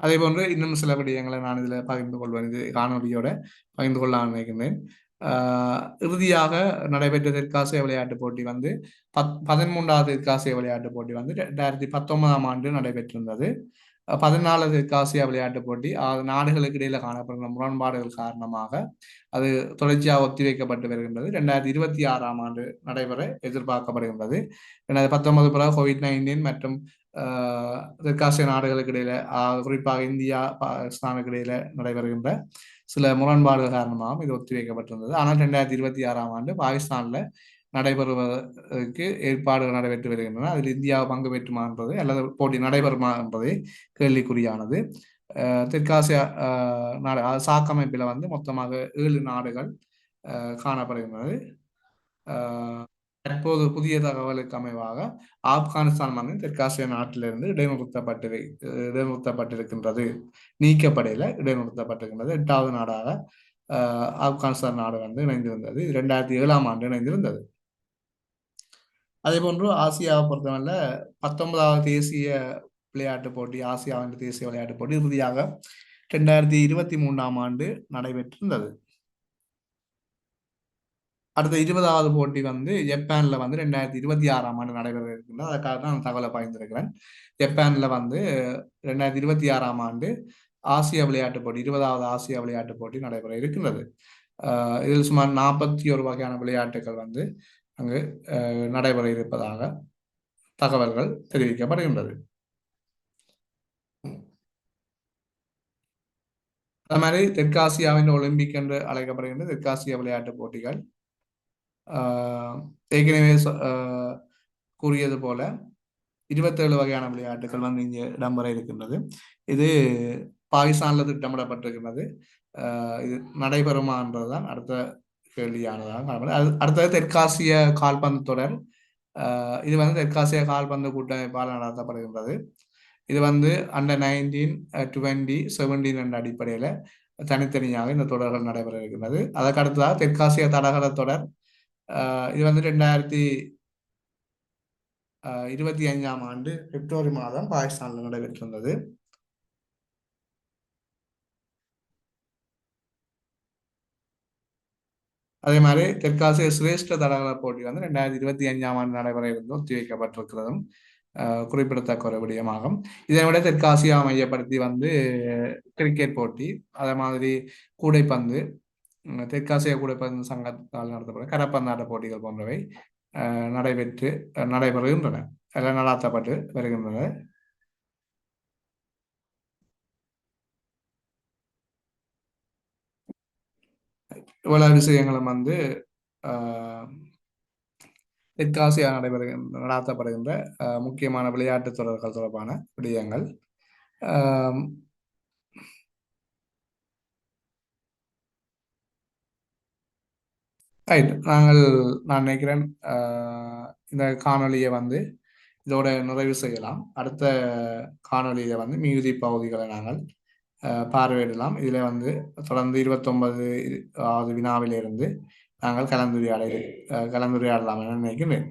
அதே போன்று இன்னும் சில விடயங்களை நான் இதில் பகிர்ந்து கொள்வேன், இது காணொலியோட பகிர்ந்து கொள்ள நினைக்கின்றேன். இறுதியாக நடைபெற்ற தெற்காசிய விளையாட்டுப் போட்டி வந்து 13வது தெற்காசிய விளையாட்டுப் போட்டி வந்து 2019ஆம் ஆண்டு நடைபெற்றிருந்தது. 14வது தெற்காசிய விளையாட்டுப் போட்டி நாடுகளுக்கு இடையில காணப்படுகிற முரண்பாடுகள் காரணமாக அது தொடர்ச்சியாக ஒத்திவைக்கப்பட்டு வருகின்றது. 2026ஆம் ஆண்டு நடைபெற எதிர்பார்க்கப்படுகின்றது. 2019 பிறகு COVID-19 மற்றும் தெற்காசிய நாடுகளுக்கு இடையில குறிப்பாக இந்தியா பாகிஸ்தானுக்கு இடையில நடைபெறுகின்ற சில முரண்பாடுகள் காரணமாகவும் இது ஒத்திவைக்கப்பட்டிருந்தது. ஆனால் 2026ஆம் ஆண்டு பாகிஸ்தான்ல நடைபெறுவதற்கு ஏற்பாடுகள் நடைபெற்று வருகின்றன. அதில் இந்தியா பங்கு பெற்றுமா என்பது அல்லது போட்டி நடைபெறுமா என்பதே கேள்விக்குறியானது. தெற்காசிய சாக் அமைப்பில் வந்து மொத்தமாக 7 நாடுகள் காணப்படுகின்றது. தற்போது புதிய தகவலுக்கு அமைவாக ஆப்கானிஸ்தான் வந்து தெற்காசிய நாட்டிலிருந்து இடைநிறுத்தப்பட்டிருக்கின்றது. நீக்கப்படையில இடைநிறுத்தப்பட்டிருக்கின்றது. 8வது நாடாக ஆப்கானிஸ்தான் நாடு வந்து இணைந்திருந்தது. 2007ஆம் ஆண்டு இணைந்திருந்தது. அதே போன்று ஆசியாவை பொறுத்தவரை 19வது தேசிய விளையாட்டுப் போட்டி, ஆசியாவின் தேசிய விளையாட்டுப் போட்டி இறுதியாக 2023ஆம் ஆண்டு நடைபெற்றிருந்தது. அடுத்த 20வது போட்டி வந்து ஜப்பான்ல வந்து 2026ஆம் ஆண்டு நடைபெற இருக்கின்றது. அதற்காக தான் நான் தகவலை பகிர்ந்திருக்கிறேன். ஜப்பான்ல வந்து 2026ஆம் ஆண்டு ஆசிய விளையாட்டுப் போட்டி 20வது ஆசிய விளையாட்டுப் போட்டி நடைபெற இருக்கின்றது. இதில் சுமார் 41 வகையான விளையாட்டுகள் வந்து அங்கு நடைபெற இருப்பதாக தகவல்கள் தெரிவிக்கப்படுகின்றது. அது மாதிரி தெற்காசியாவின் ஒலிம்பிக் என்று அழைக்கப்படுகின்ற தெற்காசிய விளையாட்டுப் போட்டிகள் ஏற்கனவே கூறியது போல 27 வகையான விளையாட்டுகள் வந்து இங்கே இடம்பெற இருக்கின்றது. இது பாகிஸ்தானில் திட்டமிடப்பட்டிருக்கின்றது. இது நடைபெறுமா என்பதுதான் அடுத்த கேள்வியானதாக. அடுத்தது தெற்காசிய கால்பந்து தொடர். இது வந்து தெற்காசிய கால்பந்து கூட்டமைப்பால் நடத்தப்படுகின்றது. இது வந்து அண்டர் 19, 20, 17 என்ற அடிப்படையில் தனித்தனியாக இந்த தொடர்கள் நடைபெற இருக்கின்றது. அதற்கு அடுத்ததாக தெற்காசிய தடகள தொடர். இது வந்து 2025ஆம் ஆண்டு பிப்ரவரி மாதம் பாகிஸ்தானில் நடைபெற்றிருந்தது. அதே மாதிரி தெற்காசிய சிரேஷ்ட தடகள போட்டி வந்து 2025ஆம் ஆண்டு நடைபெற இருந்து ஒத்திவைக்கப்பட்டிருக்கிறதும் குறிப்பிடத்தக்க ஒரு விடயமாகும். இதை விட தெற்காசியா மையப்படுத்தி வந்து கிரிக்கெட் போட்டி, அதே மாதிரி கூடைப்பந்து, தெற்காசிய கூடைப்பந்து சங்கத்தால் நடத்தப்படும் கரப்பந்தாட்ட போட்டிகள் போன்றவை நடைபெறுகின்றன, எல்லாம் நடாத்தப்பட்டு வருகின்றன. இவ்வளவு விஷயங்களும் வந்து தெற்காசியா நடாத்தப்படுகின்ற முக்கியமான விளையாட்டு தொடர்கள் தொடர்பான விடயங்கள். நான் நினைக்கிறேன் இந்த காணொலியை வந்து இதோட நிறைவு செய்யலாம். அடுத்த காணொலியில வந்து மீதி பகுதிகளை நாங்கள் பார்வையிடலாம். இதில் வந்து தொடர்ந்து 29வது வினாவிலிருந்து நாங்கள் கலந்துரையாடலாம் என நினைக்கிறேன்.